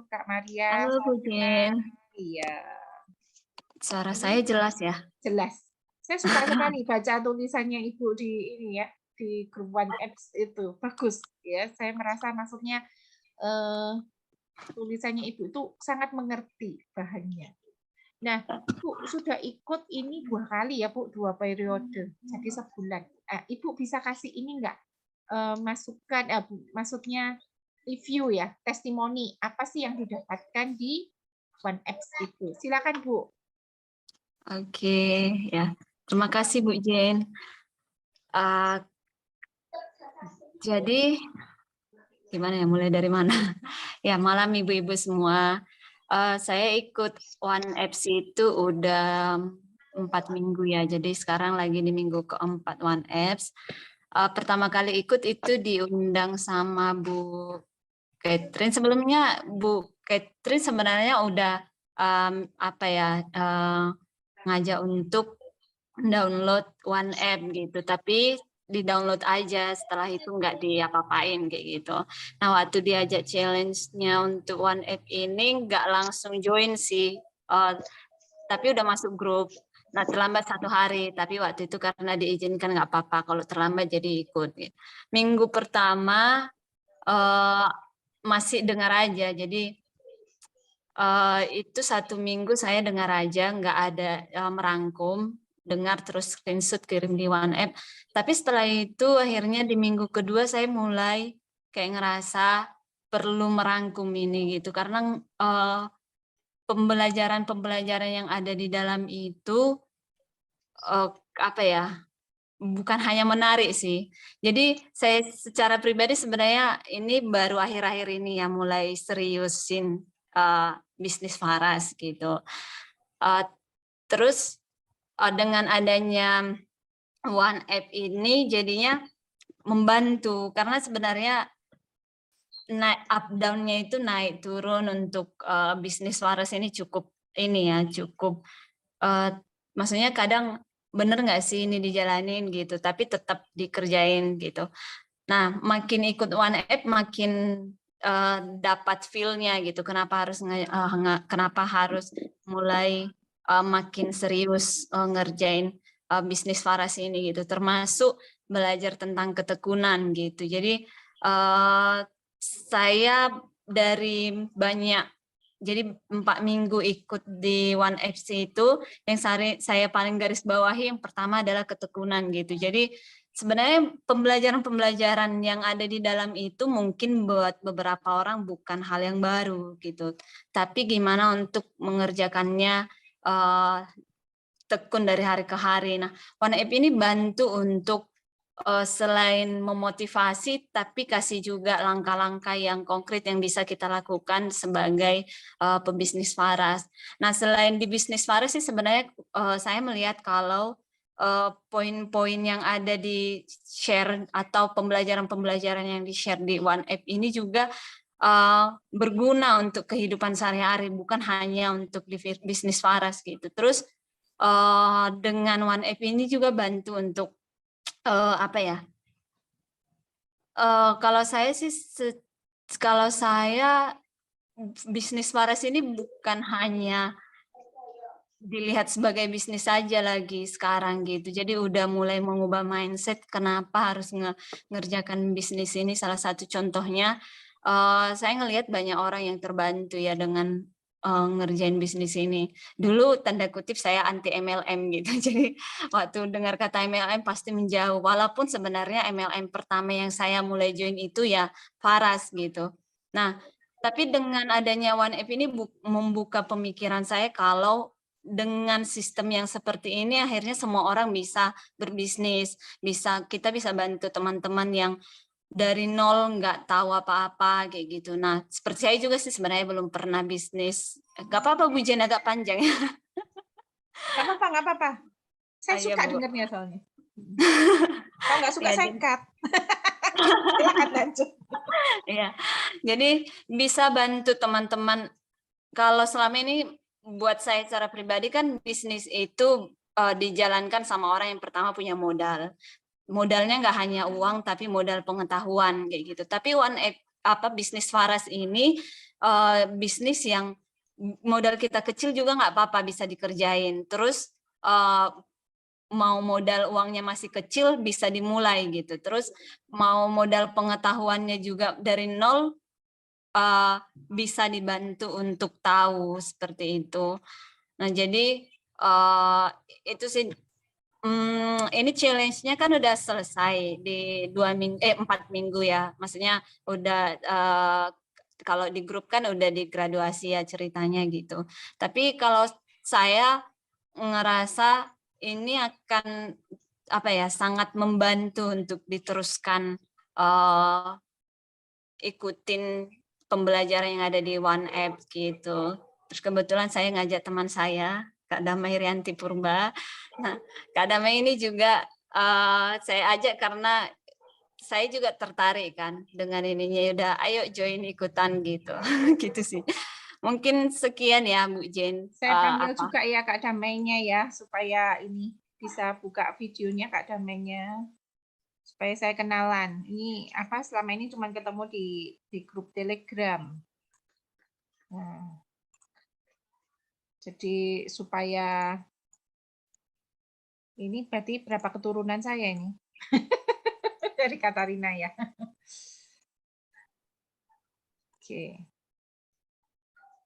Kak Maria.
Halo Bu Jen,
Iya.
suara saya jelas ya?
Jelas. Saya suka sekali baca tulisannya Ibu di ini ya, di grup One Apps itu. Bagus ya. Saya merasa maksudnya tulisannya Ibu itu sangat mengerti bahannya. Nah, Ibu sudah ikut ini 2 kali ya, Bu, 2 periode. Jadi sebulan. Ibu bisa kasih ini enggak? Masukan maksudnya review ya, testimoni apa sih yang didapatkan di One Apps itu. Silakan, Bu.
Oke, ya. Terima kasih Bu Jen. Jadi, gimana ya, mulai dari mana? Ya, malam ibu-ibu semua. Saya ikut One Apps itu udah 4 minggu ya, jadi sekarang lagi di minggu keempat One Apps. Pertama kali ikut itu diundang sama Bu Catherine. Sebelumnya Bu Catherine sebenarnya udah ngajak untuk download One App gitu, tapi di download aja, setelah itu nggak diapa-apain kayak gitu. Nah, waktu diajak challenge-nya untuk One App ini nggak langsung join sih, tapi udah masuk grup. Nah, terlambat 1 hari, tapi waktu itu karena diizinkan nggak apa-apa, kalau terlambat jadi ikut. Minggu pertama masih dengar aja, jadi itu 1 minggu saya dengar aja, nggak ada merangkum, dengar terus screenshot kirim di One App. Tapi setelah itu akhirnya di minggu kedua saya mulai kayak ngerasa perlu merangkum ini gitu, karena pembelajaran yang ada di dalam itu bukan hanya menarik sih. Jadi saya secara pribadi sebenarnya ini baru akhir-akhir ini ya mulai seriusin bisnis Faras gitu. Terus dengan adanya One App ini jadinya membantu, karena sebenarnya naik up down-nya itu naik turun untuk bisnis Faras ini cukup maksudnya kadang bener nggak sih ini dijalanin gitu, tapi tetap dikerjain gitu. Nah, makin ikut One App makin dapat feel-nya gitu. Kenapa harus mulai makin serius ngerjain bisnis Faras ini gitu. Termasuk belajar tentang ketekunan gitu. Jadi saya dari banyak jadi 4 minggu ikut di One FC itu yang saya paling garis bawahi yang pertama adalah ketekunan gitu. Jadi sebenarnya pembelajaran-pembelajaran yang ada di dalam itu mungkin buat beberapa orang bukan hal yang baru gitu. Tapi gimana untuk mengerjakannya tekun dari hari ke hari. Nah, One App ini bantu untuk selain memotivasi, tapi kasih juga langkah-langkah yang konkret yang bisa kita lakukan sebagai pebisnis waras. Nah, selain di bisnis waras sih sebenarnya saya melihat kalau poin-poin yang ada di share atau pembelajaran-pembelajaran yang di share di One App ini juga berguna untuk kehidupan sehari-hari, bukan hanya untuk di bisnis waras gitu. Terus dengan One App ini juga bantu untuk apa ya? Kalau saya sih, kalau saya bisnis waras ini bukan hanya dilihat sebagai bisnis saja lagi sekarang gitu. Jadi udah mulai mengubah mindset kenapa harus ngerjakan bisnis ini. Salah satu contohnya, saya ngelihat banyak orang yang terbantu ya dengan ngerjain bisnis ini. Dulu tanda kutip saya anti MLM gitu. Jadi waktu dengar kata MLM pasti menjauh. Walaupun sebenarnya MLM pertama yang saya mulai join itu ya Faras gitu. Nah, tapi dengan adanya One App ini membuka pemikiran saya kalau dengan sistem yang seperti ini akhirnya semua orang bisa berbisnis, kita bisa bantu teman-teman yang dari nol nggak tahu apa-apa kayak gitu. Nah, seperti saya juga sih sebenarnya belum pernah bisnis. Gak apa-apa Bu Jen, agak panjang ya.
Nggak apa-apa. Saya
Iya,
suka
Bu.
dengarnya soalnya. Kalau nggak suka
Ya,
saya cut. Silakan lanjut.
Ya, jadi bisa bantu teman-teman. Kalau selama ini buat saya secara pribadi kan bisnis itu dijalankan sama orang yang pertama punya modal. Modalnya nggak hanya uang tapi modal pengetahuan kayak gitu. Tapi bisnis waras ini bisnis yang modal kita kecil juga nggak apa-apa bisa dikerjain. Terus mau modal uangnya masih kecil bisa dimulai gitu. Terus mau modal pengetahuannya juga dari nol bisa dibantu untuk tahu seperti itu. Nah jadi itu sih. Ini challenge-nya kan udah selesai di 4 minggu ya. Maksudnya udah kalau di grup kan udah di graduasi ya ceritanya gitu. Tapi kalau saya ngerasa ini akan sangat membantu untuk diteruskan ikutin pembelajaran yang ada di One App gitu. Terus kebetulan saya ngajak teman saya, Kak Damai Rianti Purba. Nah, Kak Damai ini juga saya ajak karena saya juga tertarik kan dengan ininya. Udah, ayo join ikutan gitu, gitu sih. Mungkin sekian ya Bu Jen.
Saya panggil juga ya Kak Damainya ya, supaya ini bisa buka videonya Kak Damainya. Supaya saya kenalan. Ini selama ini cuma ketemu di grup Telegram. Nah, jadi supaya ini berarti berapa keturunan saya ini dari Katarina ya. Oke.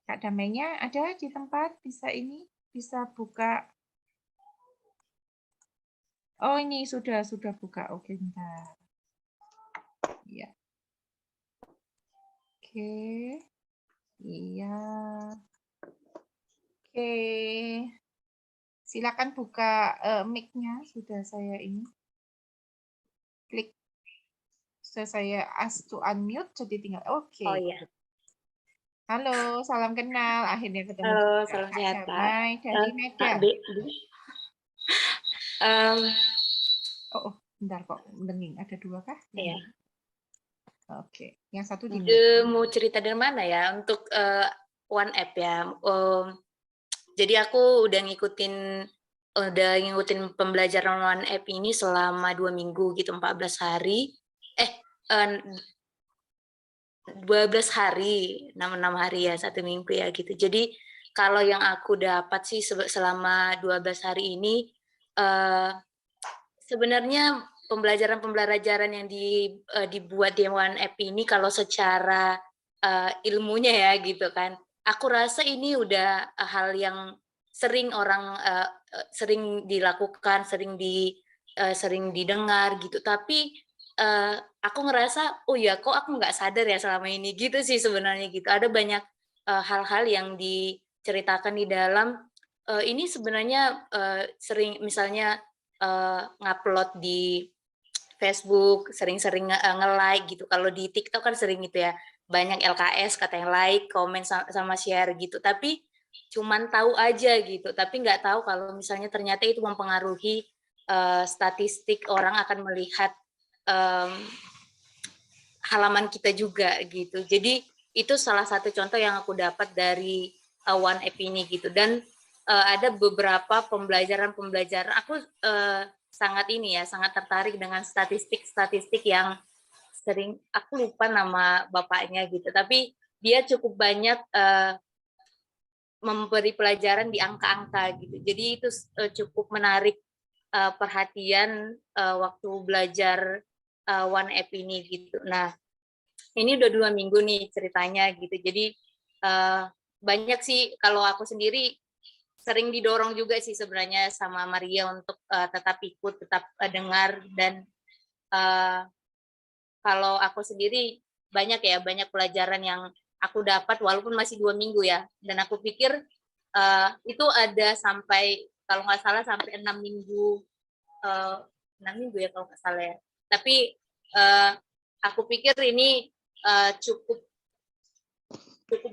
Kak Damainya ada di tempat bisa buka. Oh ini sudah buka. Oke bentar. Iya. Oke. Iya. Oke. Silakan buka mic-nya. Sudah saya ini klik. Sudah saya ask to unmute. Jadi tinggal oke.
Oh iya.
Halo, salam kenal. Akhirnya ketemu.
Halo, salam sehat Kak.
Damai dari Medan. Bentar kok denging. Ada 2 kah?
Iya.
Oke, yang satu di
mau cerita dari mana ya untuk One App ya. Jadi aku udah ngikutin pembelajaran One App ini selama 2 minggu gitu, 14 hari. 12 hari, 6 hari ya, 1 minggu ya gitu. Jadi kalau yang aku dapat sih selama 12 hari ini sebenarnya pembelajaran yang dibuat di One App ini kalau secara ilmunya ya gitu kan, aku rasa ini udah hal yang sering orang sering dilakukan, sering didengar gitu. Tapi aku ngerasa, oh ya, kok aku nggak sadar ya selama ini gitu sih sebenarnya gitu. Ada banyak hal-hal yang diceritakan di dalam ini sebenarnya sering misalnya ngupload di Facebook, sering-sering nge-like gitu. Kalau di TikTok kan sering gitu ya, banyak LKS katanya like, komen sama share gitu. Tapi cuman tahu aja gitu, tapi nggak tahu kalau misalnya ternyata itu mempengaruhi statistik orang akan melihat halaman kita juga gitu. Jadi itu salah satu contoh yang aku dapat dari One App ini gitu. Dan ada beberapa pembelajaran aku sangat tertarik dengan statistik yang sering, aku lupa nama bapaknya gitu, tapi dia cukup banyak memberi pelajaran di angka-angka gitu. Jadi itu cukup menarik perhatian waktu belajar One App ini gitu. Nah, ini udah 2 minggu nih ceritanya gitu. Jadi banyak sih, kalau aku sendiri sering didorong juga sih sebenarnya sama Maria untuk tetap ikut, tetap dengar. Dan kalau aku sendiri banyak pelajaran yang aku dapat walaupun masih 2 minggu ya. Dan aku pikir itu ada sampai, kalau nggak salah sampai 6 minggu, 6 minggu ya kalau nggak salah ya. Tapi aku pikir ini cukup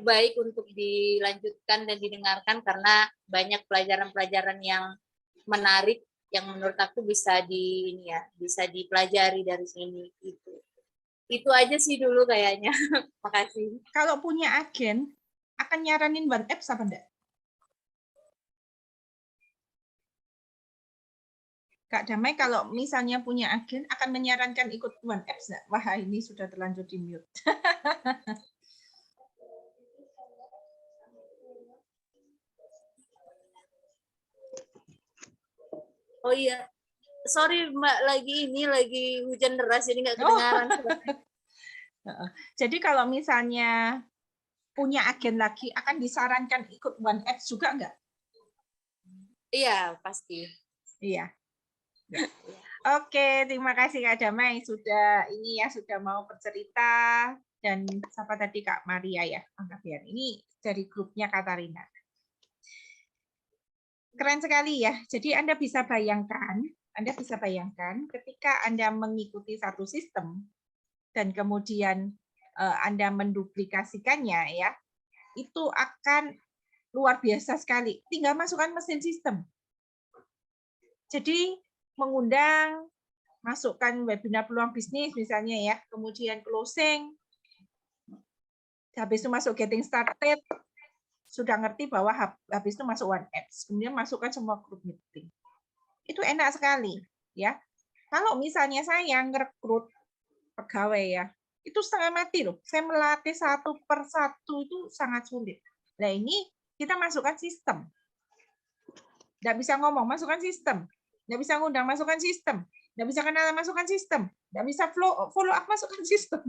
baik untuk dilanjutkan dan didengarkan karena banyak pelajaran-pelajaran yang menarik yang menurut aku bisa dipelajari dari sini gitu. Itu aja sih dulu kayaknya. Makasih.
Kalau punya agen, akan nyaranin One Apps apa enggak? Kak Damai, kalau misalnya punya agen, akan menyarankan ikut One Apps enggak? Wah, ini sudah terlanjur di mute.
Oh iya, sorry Mbak, lagi hujan deras jadi nggak kedengaran.
Jadi kalau misalnya punya agen lagi, akan disarankan ikut One Apps juga enggak?
Iya, pasti.
Iya. Ya. Oke, terima kasih Kak Damai sudah mau bercerita, dan siapa tadi Kak Maria ya, Anggapian. Ini dari grupnya Katarina. Keren sekali ya. Jadi Anda bisa bayangkan ketika Anda mengikuti satu sistem dan kemudian Anda menduplikasikannya ya, itu akan luar biasa sekali. Tinggal masukkan mesin sistem. Jadi mengundang, masukkan webinar peluang bisnis misalnya ya, kemudian closing, habis itu masuk getting started, sudah ngerti bahwa habis itu masuk One Apps, kemudian masukkan semua grup meeting. Itu enak sekali ya. Kalau misalnya saya ngerekrut pegawai ya, itu setengah mati loh. Saya melatih satu per satu itu sangat sulit. Nah ini kita masukkan sistem. Nggak bisa ngomong, masukkan sistem. Nggak bisa ngundang, masukkan sistem. Nggak bisa kenalan, masukkan sistem. Nggak bisa follow up, masukkan sistem.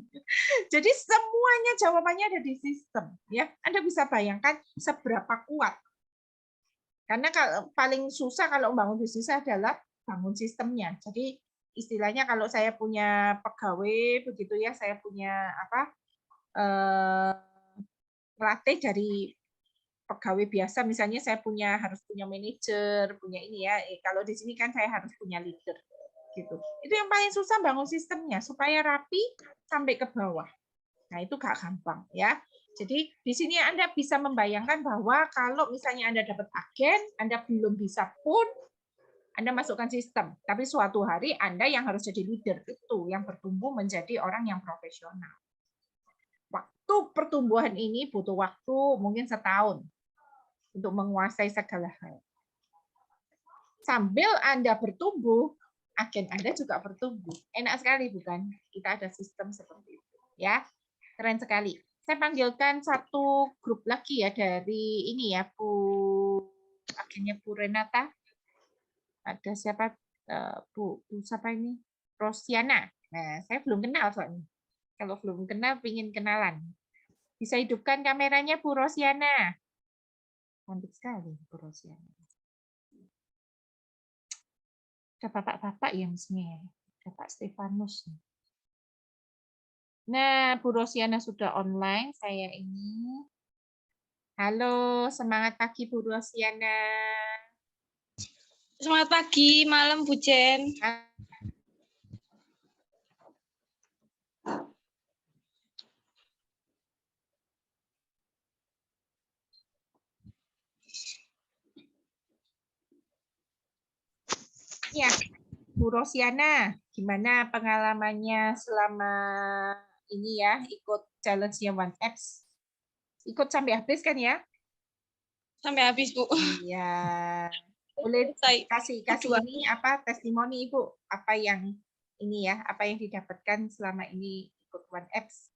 Jadi semuanya jawabannya ada di sistem. Ya, Anda bisa bayangkan seberapa kuat. Karena paling susah kalau membangun bisnis adalah bangun sistemnya. Jadi istilahnya kalau saya punya pegawai begitu ya, saya punya melatih dari pegawai biasa, misalnya saya harus punya manajer, punya ini ya. Kalau di sini kan saya harus punya leader, gitu. Itu yang paling susah, bangun sistemnya supaya rapi sampai ke bawah. Nah itu gak gampang ya. Jadi di sini Anda bisa membayangkan bahwa kalau misalnya Anda dapat agen, Anda belum bisa pun Anda masukkan sistem. Tapi suatu hari Anda yang harus jadi leader itu, yang bertumbuh menjadi orang yang profesional. Waktu pertumbuhan ini butuh waktu mungkin setahun untuk menguasai segala hal. Sambil Anda bertumbuh, agen Anda juga bertumbuh. Enak sekali bukan? Kita ada sistem seperti itu. Ya, keren sekali. Saya panggilkan satu grup lagi ya dari ini ya, agennya Bu Renata. Ada siapa? Bu siapa ini? Rosiana. Nah, saya belum kenal soalnya. Kalau belum kenal, ingin kenalan. Bisa hidupkan kameranya Bu Rosiana. Cantik sekali Bu Rosiana. Ada bapak-bapak ya mestinya. Ada Pak Stefanus. Nah, Bu Rosiana sudah online. Saya ini. Halo, semangat pagi Bu Rosiana.
Selamat pagi, malam Bu Jen.
Ya, Bu Rosiana, gimana pengalamannya selama ini ya ikut challenge-nya One Apps? Ikut sampai habis kan ya?
Sampai habis, Bu.
Iya. Boleh kasih ini apa testimoni Ibu? Apa yang ini ya? Apa yang didapatkan selama ini ikut One Apps?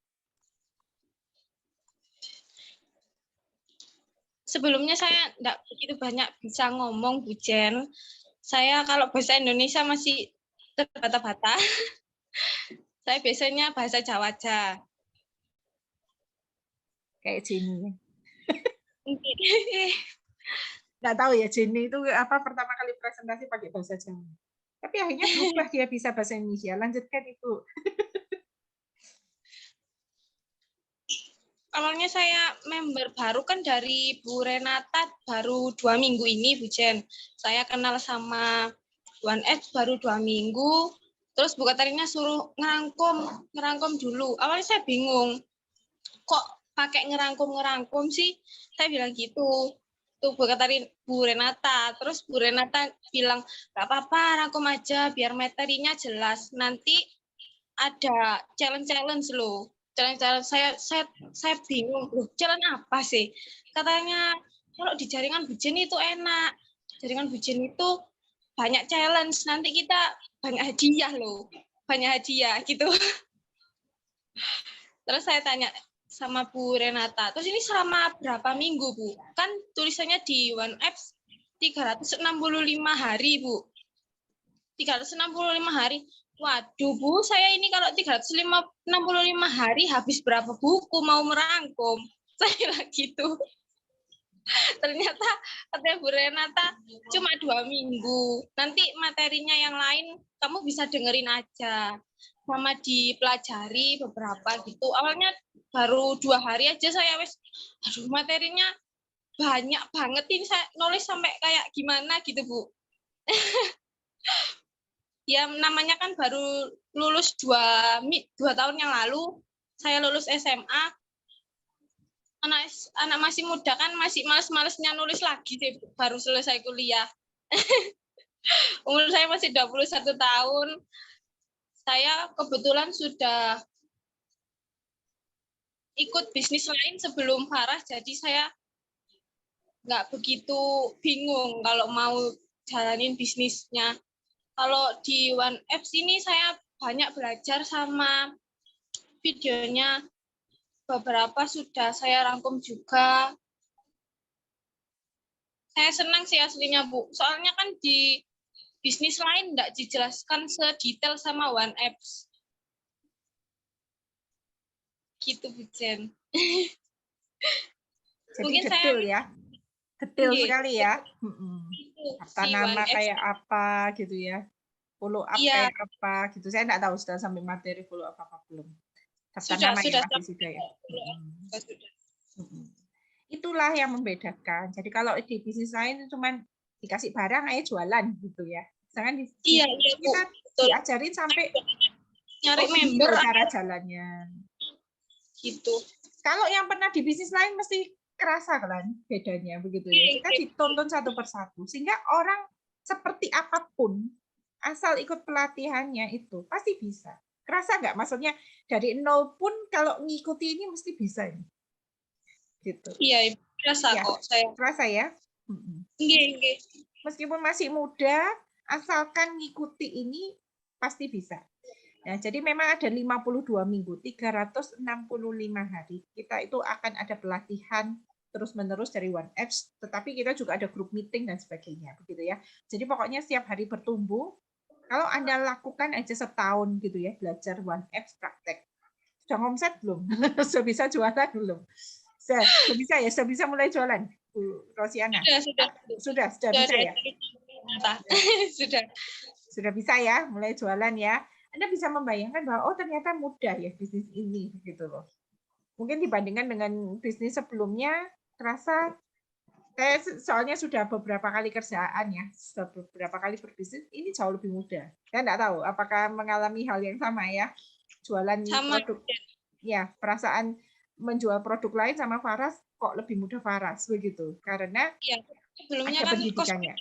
Sebelumnya saya enggak begitu banyak bisa ngomong, Bu Jen. Saya kalau bahasa Indonesia masih terbata-bata. Saya biasanya bahasa Jawa aja.
Kayak Jenny.
Mungkin.
Nggak tahu ya Jenny itu apa pertama kali presentasi pakai bahasa Jawa. Tapi akhirnya berubah dia bisa bahasa Indonesia. Lanjutkan Ibu.
Awalnya saya member baru kan dari Bu Renata baru 2 minggu ini, Bu Jen. Saya kenal sama One Apps baru 2 minggu. Terus Bu Katarina suruh ngerangkum dulu. Awalnya saya bingung. Kok pakai ngerangkum sih? Saya bilang gitu. Tuh Bu Renata. Terus Bu Renata bilang, nggak apa-apa, rangkum aja biar materinya jelas. Nanti ada challenge loh. Challenge saya bingung, loh, challenge apa sih? Katanya kalau di jaringan Bu Jen itu enak. Jaringan Bu Jen itu banyak challenge. Nanti kita banyak hadiah loh. Banyak hadiah gitu. Terus saya tanya sama Bu Renata, terus ini selama berapa minggu, Bu? Kan tulisannya di One Apps 365 hari, Bu. 365 hari. Waduh, Bu, saya ini kalau 365 hari habis berapa buku mau merangkum? Saya bilang gitu. Ternyata katanya Bu Renata cuma 2 minggu. Nanti materinya yang lain kamu bisa dengerin aja. Sama dipelajari beberapa gitu. Awalnya baru 2 hari aja saya aduh materinya banyak banget ini, saya nulis sampai kayak gimana gitu, Bu. Ya namanya kan baru lulus 2 tahun yang lalu, saya lulus SMA. Anak masih muda kan masih males-malesnya nulis lagi sih, baru selesai kuliah. Umur saya masih 21 tahun. Saya kebetulan sudah ikut bisnis lain sebelum Farah, jadi saya nggak begitu bingung kalau mau jalanin bisnisnya. Kalau di One Apps ini saya banyak belajar sama videonya, beberapa sudah saya rangkum juga. Saya senang sih aslinya, Bu. Soalnya kan di bisnis lain nggak dijelaskan sedetail sama One Apps. Gitu, Bu Jen.
Jadi
Mungkin
detail
saya
ya. Detail
Iya.
sekali ya. Kata
Si
nama
One Apps.
kayak apa gitu ya. Follow up
Iya.
kayak apa gitu. Saya enggak tahu sudah sampai materi follow up apa belum. Daftar
Sudah,
nama
sudah.
ya pasti sudah ya.
Sudah.
Itulah yang membedakan. Jadi kalau di bisnis lain cuma dikasih barang ayo jualan gitu ya. Jangan
Iya,
kita
Bu. Betul.
diajarin sampai
Nyari
gini
member
loh cara jalannya.
gitu.
Kalau yang pernah di bisnis lain mesti kerasa kan bedanya begitu ya. Kita ditonton satu persatu sehingga orang seperti apapun asal ikut pelatihannya itu pasti bisa. Kerasa nggak? Maksudnya dari nol pun kalau ngikuti ini mesti bisa ini. Gitu.
Iya, kerasa
Ya,
kok saya.
kerasa ya.
Iya.
Meskipun masih muda, asalkan ngikuti ini pasti bisa. Nah, jadi memang ada 52 minggu, 365 hari. Kita itu akan ada pelatihan terus-menerus dari One Apps, tetapi kita juga ada grup meeting dan sebagainya, begitu ya. Jadi pokoknya setiap hari bertumbuh. Kalau Anda lakukan aja setahun gitu ya, belajar One Apps praktek. Sudah ngomset belum? Sudah bisa jualan belum? Sudah bisa ya? Sudah bisa mulai jualan, Bu Rosiana?
Sudah
Sudah bisa ya?
Sudah
bisa ya, mulai jualan ya. Anda bisa membayangkan bahwa oh ternyata mudah ya bisnis ini gitu loh. Mungkin dibandingkan dengan bisnis sebelumnya, terasa saya soalnya sudah beberapa kali kerjaan ya, sudah beberapa kali berbisnis, ini jauh lebih mudah. Saya nggak tahu apakah mengalami hal yang sama ya, jualan produk. Ya, perasaan menjual produk lain sama Faras kok lebih mudah Faras begitu, karena
sebelumnya
ada
kan
pendidikannya.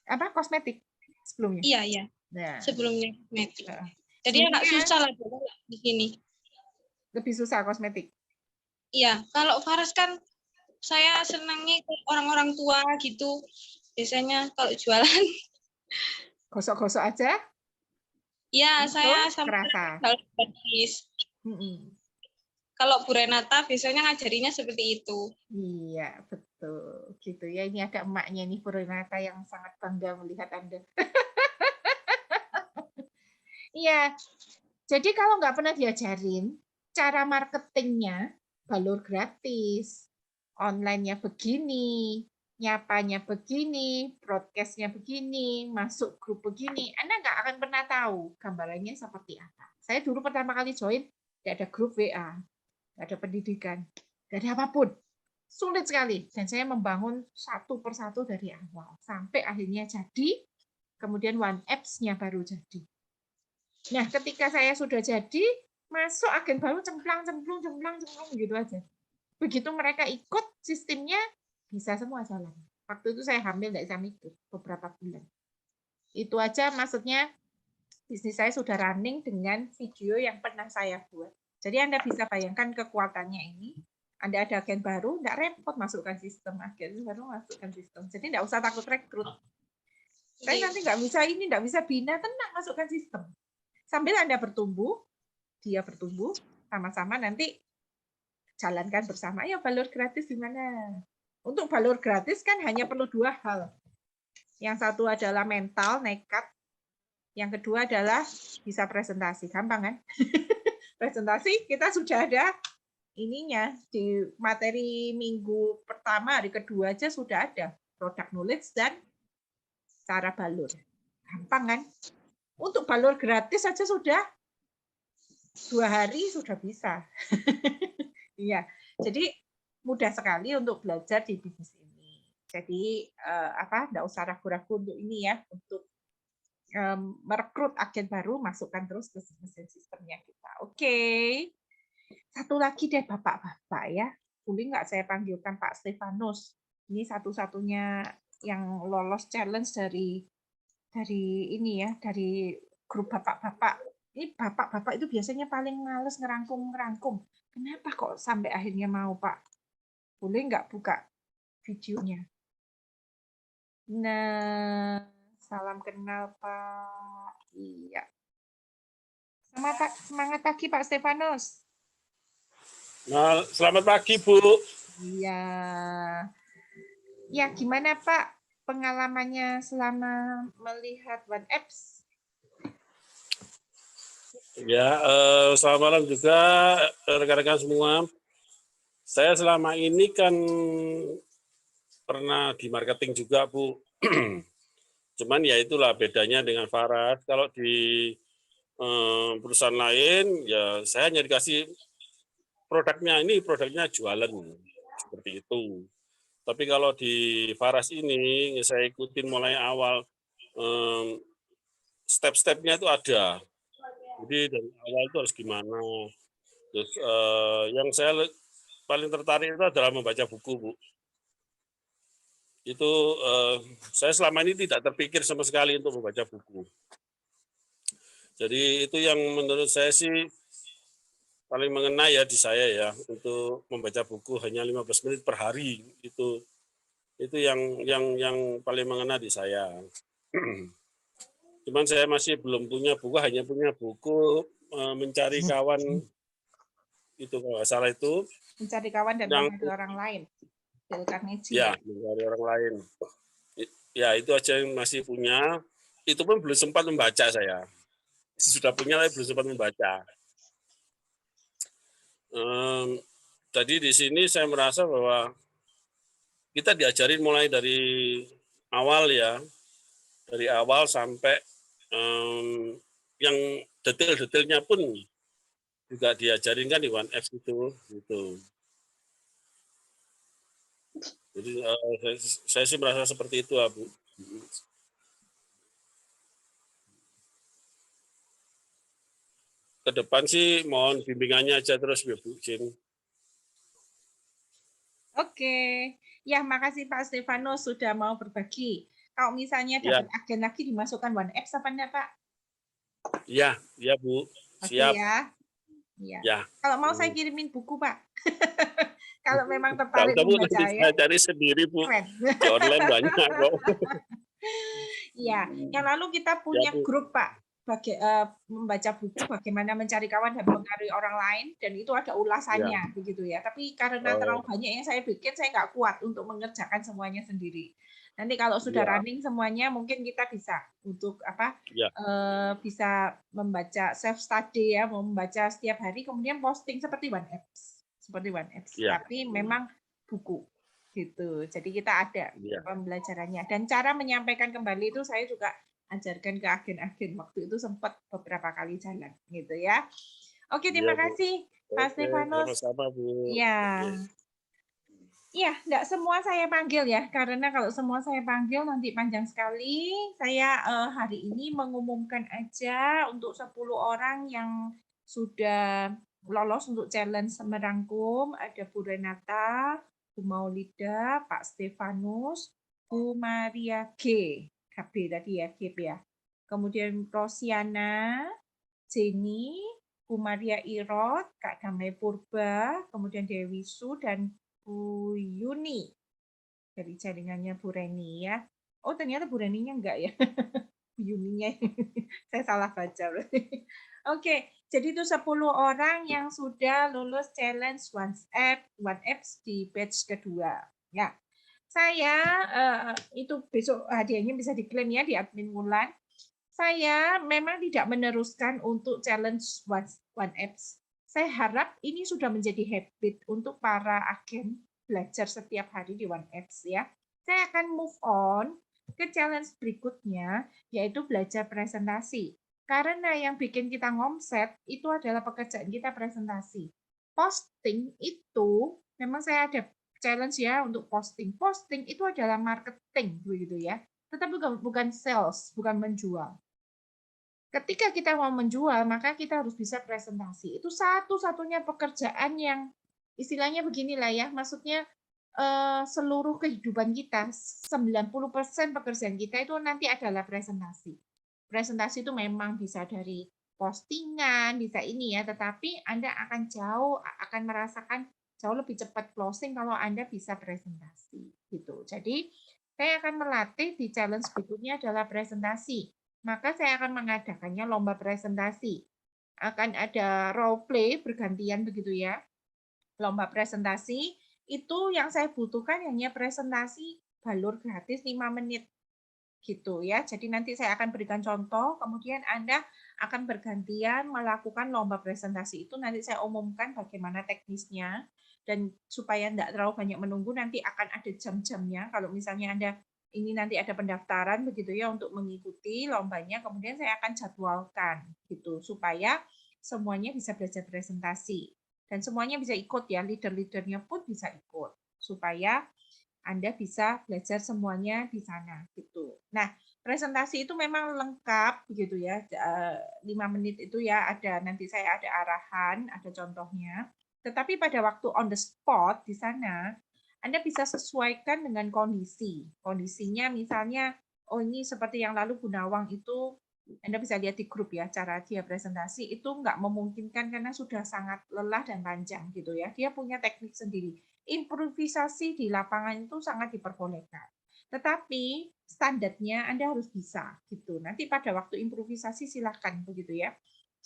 Apa kosmetik sebelumnya?
Iya.
Nah,
sebelumnya kosmetik. Jadi
sebenarnya
agak susah lah di sini.
Lebih susah kosmetik.
Iya, kalau Faras kan saya senangnya orang-orang tua gitu. Biasanya kalau jualan
Gosok-gosok aja.
Iya, saya sama
kerasa. Kalau
Bu Renata biasanya ngajarinya seperti itu.
Iya, betul. Gitu ya. Ini ada emaknya nih Bu Renata yang sangat bangga melihat Anda. Iya. Jadi kalau nggak pernah diajarin cara marketingnya, balur gratis, online-nya begini, nyapanya begini, broadcast-nya begini, masuk grup begini, Anda nggak akan pernah tahu gambarannya seperti apa. Saya dulu pertama kali join, nggak ada grup WA, nggak ada pendidikan, nggak ada apapun. Sulit sekali. Dan saya membangun satu persatu dari awal. Sampai akhirnya jadi, kemudian One Apps-nya baru jadi. Nah, ketika saya sudah jadi, masuk agen baru cemplang gitu aja. Begitu mereka ikut sistemnya, bisa semua jalan. Waktu itu saya hamil nggak bisa mikir beberapa bulan. Itu aja maksudnya bisnis saya sudah running dengan video yang pernah saya buat. Jadi Anda bisa bayangkan kekuatannya ini. Anda ada agen baru, nggak repot masukkan sistem. Agen baru masukkan sistem. Jadi nggak usah takut rekrut. Saya nanti nggak bisa ini, nggak bisa bina, tenang masukkan sistem. Sambil Anda bertumbuh, dia bertumbuh, sama-sama nanti jalankan bersama. Ya, balur gratis gimana? Untuk balur gratis kan hanya perlu dua hal. Yang satu adalah mental, nekat. Yang kedua adalah bisa presentasi. Gampang kan? Presentasi kita sudah ada ininya. Di materi minggu pertama, hari kedua aja sudah ada. Product knowledge dan cara balur. Gampang kan? Untuk balur gratis saja sudah 2 hari sudah bisa. Iya, jadi mudah sekali untuk belajar di bisnis ini. Jadi nggak usah ragu-ragu untuk ini ya, untuk merekrut agen baru, masukkan terus ke sistemnya kita. Oke. Satu lagi deh Bapak-bapak ya, boleh nggak saya panggilkan Pak Stefanus? Ini satu-satunya yang lolos challenge dari ini ya, dari grup bapak-bapak. Ini bapak-bapak itu biasanya paling males ngerangkum. Kenapa kok sampai akhirnya mau, Pak? Boleh nggak buka videonya? Nah, salam kenal, Pak. Iya. Semangat pagi, Pak Stefanus.
Nah, selamat pagi, Bu.
Iya. Ya, gimana, Pak? Pengalamannya selama melihat One Apps?
Ya, selamat malam juga rekan-rekan semua. Saya selama ini kan pernah di marketing juga, Bu. Cuman ya itulah bedanya dengan Faras. Kalau di perusahaan lain, ya saya hanya dikasih produknya jualan, seperti itu. Tapi kalau di Faras ini, saya ikutin mulai awal, step-stepnya itu ada. Jadi dari awal itu harus gimana. Terus yang saya paling tertarik itu adalah membaca buku, Bu. Itu saya selama ini tidak terpikir sama sekali untuk membaca buku. Jadi itu yang menurut saya sih paling mengena ya di saya ya, untuk membaca buku hanya 15 menit per hari. Itu yang paling mengena di saya. Cuman saya masih belum punya buku, hanya punya buku mencari kawan, itu kalau nggak salah itu.
Mencari kawan dan menghadapi orang lain.
Ya, mencari orang lain. Ya, itu aja yang masih punya. Itu pun belum sempat membaca saya. Sudah punya, tapi belum sempat membaca. Tadi di sini saya merasa bahwa kita diajarin mulai dari awal ya, dari awal sampai yang detail-detailnya pun juga diajarin kan di One Apps itu, gitu. Jadi saya sih merasa seperti itu, Bu. Ke depan sih mohon bimbingannya aja terus, Bu Jin.
Oke, ya makasih Pak Stefano sudah mau berbagi. Kalau misalnya
Ya.
dapat agen lagi dimasukkan One Apps apa enggak Pak?
Iya, iya Bu.
Oke
Siap.
ya. Ya.
Ya.
Kalau mau saya kirimin buku Pak. Kalau memang
Nggak
tertarik
usah, Bu, nanti
membaca ya.
saya cari sendiri, Bu.
Keren.
Di online banyak kok.
Iya, yang lalu kita punya
Bu.
grup Pak, membaca buku bagaimana mencari kawan dan mempengaruhi orang lain, dan itu ada ulasannya begitu ya. Tapi karena terlalu banyak yang saya bikin, saya nggak kuat untuk mengerjakan semuanya sendiri. Nanti kalau sudah running semuanya, mungkin kita bisa untuk bisa membaca self study ya, membaca setiap hari, kemudian posting seperti One Apps, tapi memang buku. Gitu. Jadi kita ada pembelajarannya, dan cara menyampaikan kembali itu saya juga ajarkan ke agen-agen, waktu itu sempat beberapa kali jalan gitu ya. Oke, terima kasih Pak Stefano.
Sama-sama, Bu.
Ya. Iya, enggak semua saya panggil ya, karena kalau semua saya panggil nanti panjang sekali. Saya hari ini mengumumkan aja untuk 10 orang yang sudah lolos untuk challenge merangkum. Ada Bu Renata, Bu Maulida, Pak Stefanus, Bu Maria GB tadi ya, GB ya. Kemudian Rosiana, Jenny, Bu Maria Irot, Kak Damai Purba, kemudian Dewi Su, dan Bu Yuni dari jaringannya Bu Reni ya. Oh ternyata Bu Reninya enggak ya. Bu Yuninya. Saya salah baca berarti. Oke, jadi itu 10 orang yang sudah lulus challenge One Apps di batch kedua. Ya. Saya itu besok hadiahnya bisa diklaim ya di admin Wulan. Saya memang tidak meneruskan untuk challenge One Apps. Saya harap ini sudah menjadi habit untuk para agen belajar setiap hari di One Apps ya. Saya akan move on ke challenge berikutnya, yaitu belajar presentasi. Karena yang bikin kita ngomset itu adalah pekerjaan kita presentasi. Posting itu memang saya ada challenge ya untuk posting. Posting itu adalah marketing begitu ya. Tetapi bukan sales, bukan menjual. Ketika kita mau menjual, maka kita harus bisa presentasi. Itu satu-satunya pekerjaan yang istilahnya beginilah ya, maksudnya seluruh kehidupan kita, 90% pekerjaan kita itu nanti adalah presentasi. Presentasi itu memang bisa dari postingan, bisa ini ya, tetapi Anda akan merasakan jauh lebih cepat closing kalau Anda bisa presentasi. Gitu. Jadi, saya akan melatih di challenge berikutnya adalah presentasi. Maka saya akan mengadakannya lomba presentasi. Akan ada role play bergantian begitu ya. Lomba presentasi itu yang saya butuhkan hanya presentasi balur gratis 5 menit. Gitu ya. Jadi nanti saya akan berikan contoh, kemudian Anda akan bergantian melakukan lomba presentasi itu, nanti saya umumkan bagaimana teknisnya, dan supaya tidak terlalu banyak menunggu, nanti akan ada jam-jamnya. Kalau misalnya Anda ini nanti ada pendaftaran begitu ya untuk mengikuti lombanya, kemudian saya akan jadwalkan gitu supaya semuanya bisa belajar presentasi dan semuanya bisa ikut ya, leader-leadernya pun bisa ikut supaya Anda bisa belajar semuanya di sana gitu. Nah, presentasi itu memang lengkap begitu ya. 5 menit itu ya ada, nanti saya ada arahan, ada contohnya. Tetapi pada waktu on the spot di sana Anda bisa sesuaikan dengan kondisi. Kondisinya misalnya, oh ini seperti yang lalu Bu Nawang itu, Anda bisa lihat di grup ya, cara dia presentasi itu nggak memungkinkan karena sudah sangat lelah dan panjang gitu ya. Dia punya teknik sendiri. Improvisasi di lapangan itu sangat diperbolehkan. Tetapi standarnya Anda harus bisa gitu. Nanti pada waktu improvisasi silakan begitu ya.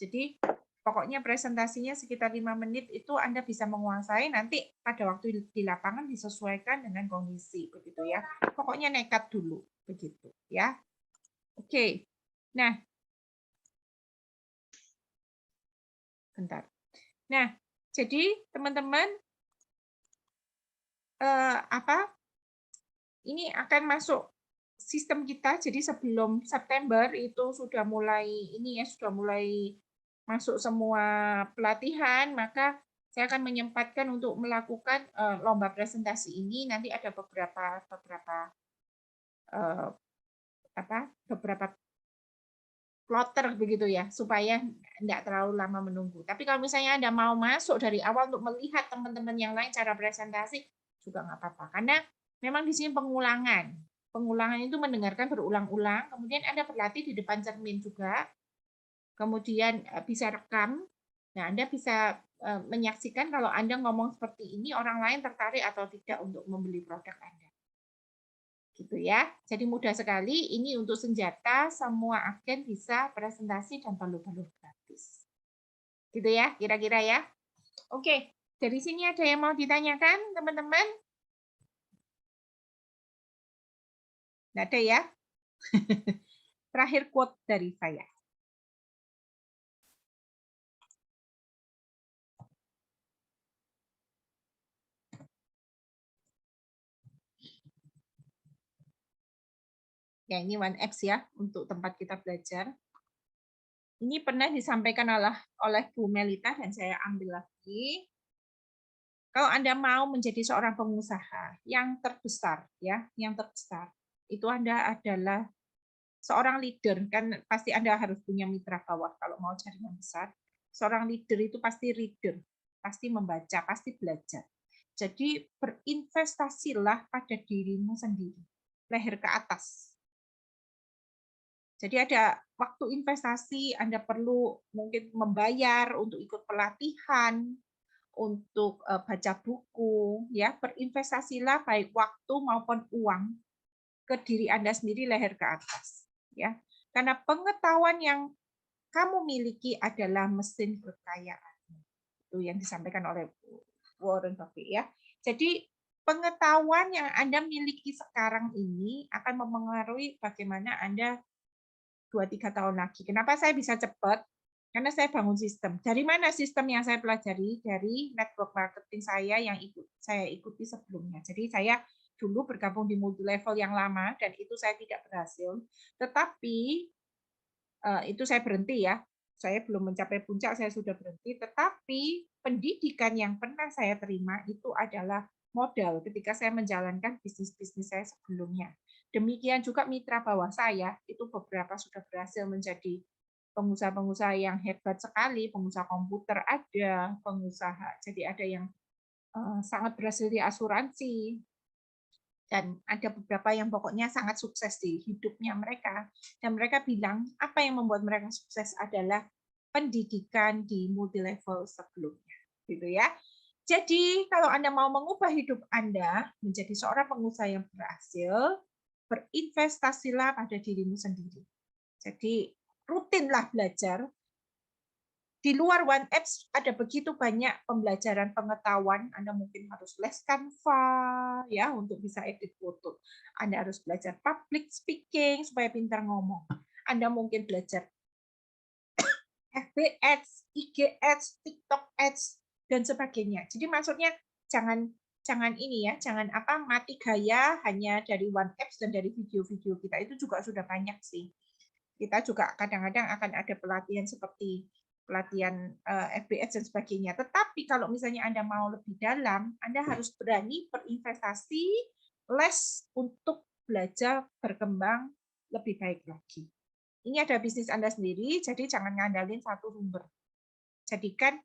Jadi pokoknya presentasinya sekitar 5 menit itu Anda bisa menguasai, nanti pada waktu di lapangan disesuaikan dengan kondisi begitu ya. Pokoknya nekat dulu begitu ya. Oke. Nah. Bentar. Nah, Jadi teman-teman ini akan masuk sistem kita. Jadi sebelum September itu sudah mulai masuk semua pelatihan, maka saya akan menyempatkan untuk melakukan lomba presentasi ini. Nanti ada beberapa plotter begitu ya, supaya tidak terlalu lama menunggu. Tapi kalau misalnya Anda mau masuk dari awal untuk melihat teman-teman yang lain cara presentasi, juga nggak apa-apa. Karena memang di sini pengulangan. Pengulangan itu mendengarkan berulang-ulang, kemudian Anda berlatih di depan cermin juga, kemudian bisa rekam. Nah, Anda bisa menyaksikan kalau Anda ngomong seperti ini, orang lain tertarik atau tidak untuk membeli produk Anda. Gitu ya. Jadi mudah sekali, ini untuk senjata, semua agen bisa presentasi dan balu-balu gratis. Gitu ya, kira-kira ya. Oke, dari sini ada yang mau ditanyakan, teman-teman? Nggak ada ya? Terakhir quote dari saya. Ya, ini 1X ya, untuk tempat kita belajar. Ini pernah disampaikan oleh Bu Melita, dan saya ambil lagi. Kalau Anda mau menjadi seorang pengusaha yang terbesar, ya, itu Anda adalah seorang leader, kan pasti Anda harus punya mitra bawah kalau mau jaringan besar. Seorang leader itu pasti reader, pasti membaca, pasti belajar. Jadi berinvestasilah pada dirimu sendiri, leher ke atas. Jadi ada waktu investasi, Anda perlu mungkin membayar untuk ikut pelatihan, untuk baca buku, ya, berinvestasilah baik waktu maupun uang ke diri Anda sendiri, leher ke atas, ya. Karena pengetahuan yang kamu miliki adalah mesin kekayaan. Itu yang disampaikan oleh Warren Buffett, ya. Jadi pengetahuan yang Anda miliki sekarang ini akan mempengaruhi bagaimana Anda 2-3 tahun lagi. Kenapa saya bisa cepat? Karena saya bangun sistem. Dari mana sistem yang saya pelajari? Dari network marketing saya yang saya ikuti sebelumnya. Jadi saya dulu bergabung di multi level yang lama dan itu saya tidak berhasil. Tetapi itu saya berhenti ya. Saya belum mencapai puncak, saya sudah berhenti. Tetapi pendidikan yang pernah saya terima itu adalah modal ketika saya menjalankan bisnis-bisnis saya sebelumnya. Demikian juga mitra bawah saya, itu beberapa sudah berhasil menjadi pengusaha-pengusaha yang hebat sekali, pengusaha komputer ada, pengusaha, jadi ada yang sangat berhasil di asuransi, dan ada beberapa yang pokoknya sangat sukses di hidupnya mereka. Dan mereka bilang, apa yang membuat mereka sukses adalah pendidikan di multi level sebelumnya. Gitu ya. Jadi, kalau Anda mau mengubah hidup Anda menjadi seorang pengusaha yang berhasil, berinvestasilah pada dirimu sendiri. Jadi rutinlah belajar. Di luar 1Apps ada begitu banyak pembelajaran pengetahuan. Anda mungkin harus les Canva ya untuk bisa edit foto. Anda harus belajar public speaking supaya pintar ngomong. Anda mungkin belajar FB Ads, IG Ads, TikTok Ads dan sebagainya. Jadi maksudnya jangan ini ya, jangan mati gaya hanya dari 1Apps dan dari video-video kita. Itu juga sudah banyak sih. Kita juga kadang-kadang akan ada pelatihan seperti pelatihan FB Ads dan sebagainya. Tetapi kalau misalnya Anda mau lebih dalam, Anda harus berani berinvestasi, les untuk belajar berkembang lebih baik lagi. Ini ada bisnis Anda sendiri, jadi jangan ngandalin satu sumber. Jadikan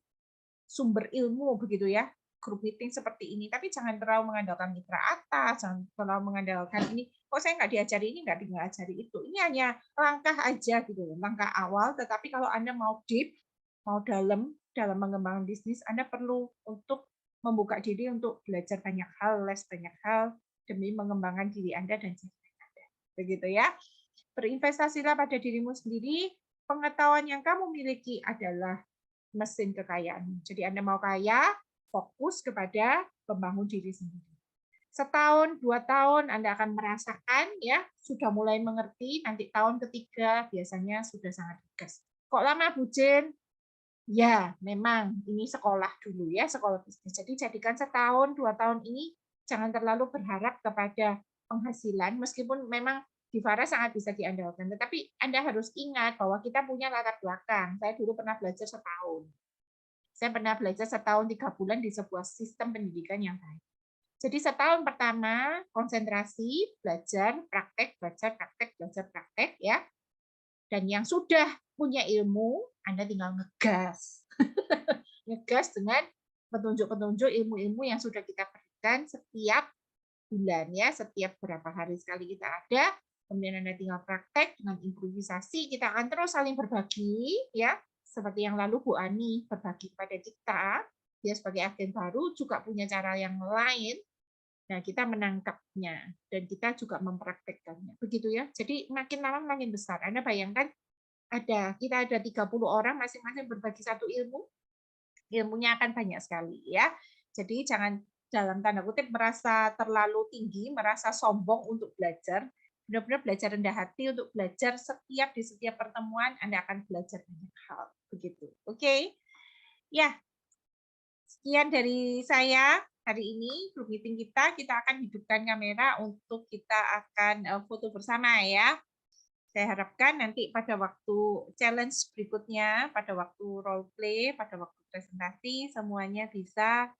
sumber ilmu begitu ya, grup meeting seperti ini, tapi jangan terlalu mengandalkan mitra atas, jangan terlalu mengandalkan ini, kok saya nggak diajari ini, nggak diajari itu. Ini hanya langkah aja gitu, langkah awal, tetapi kalau Anda mau deep, mau dalam mengembangkan bisnis, Anda perlu untuk membuka diri untuk belajar banyak hal, les banyak hal, demi mengembangkan diri Anda dan jaringan Anda. Begitu ya. Berinvestasilah pada dirimu sendiri, pengetahuan yang kamu miliki adalah mesin kekayaan. Jadi Anda mau kaya, fokus kepada membangun diri sendiri. Setahun, 2 tahun Anda akan merasakan ya, sudah mulai mengerti, nanti tahun ketiga biasanya sudah sangat tegas. Kok lama Bu Jen? Ya, memang ini sekolah dulu ya, sekolah bisnis. Jadi jadikan setahun, 2 tahun ini jangan terlalu berharap kepada penghasilan, meskipun memang di Vara sangat bisa diandalkan. Tetapi Anda harus ingat bahwa kita punya latar belakang. Saya dulu pernah belajar setahun. Saya pernah belajar setahun 3 bulan di sebuah sistem pendidikan yang baik. Jadi setahun pertama konsentrasi, belajar, praktek, belajar, praktek ya. Dan yang sudah punya ilmu, Anda tinggal ngegas. Ngegas dengan petunjuk-petunjuk ilmu-ilmu yang sudah kita berikan setiap bulan ya, setiap berapa hari sekali kita ada. Kemudian Anda tinggal praktek dengan improvisasi, kita akan terus saling berbagi ya. Seperti yang lalu Bu Ani berbagi kepada kita, dia sebagai agen baru juga punya cara yang lain. Nah, kita menangkapnya dan kita juga mempraktekkannya. Begitu ya. Jadi makin lama makin besar. Anda bayangkan kita ada 30 orang masing-masing berbagi satu ilmu. Ilmunya akan banyak sekali ya. Jadi jangan dalam tanda kutip merasa terlalu tinggi, merasa sombong untuk belajar. Benar-benar belajar rendah hati untuk belajar di setiap pertemuan Anda akan belajar banyak hal. Begitu. Oke. Ya. Sekian dari saya hari ini grup meeting kita akan hidupkan kamera untuk kita akan foto bersama ya. Saya harapkan nanti pada waktu challenge berikutnya, pada waktu role play, pada waktu presentasi semuanya bisa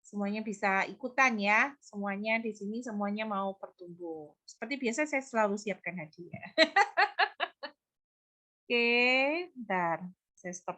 semuanya bisa ikutan ya. Semuanya di sini semuanya mau bertumbuh. Seperti biasa saya selalu siapkan hadiah. Oke, bentar. Saya stop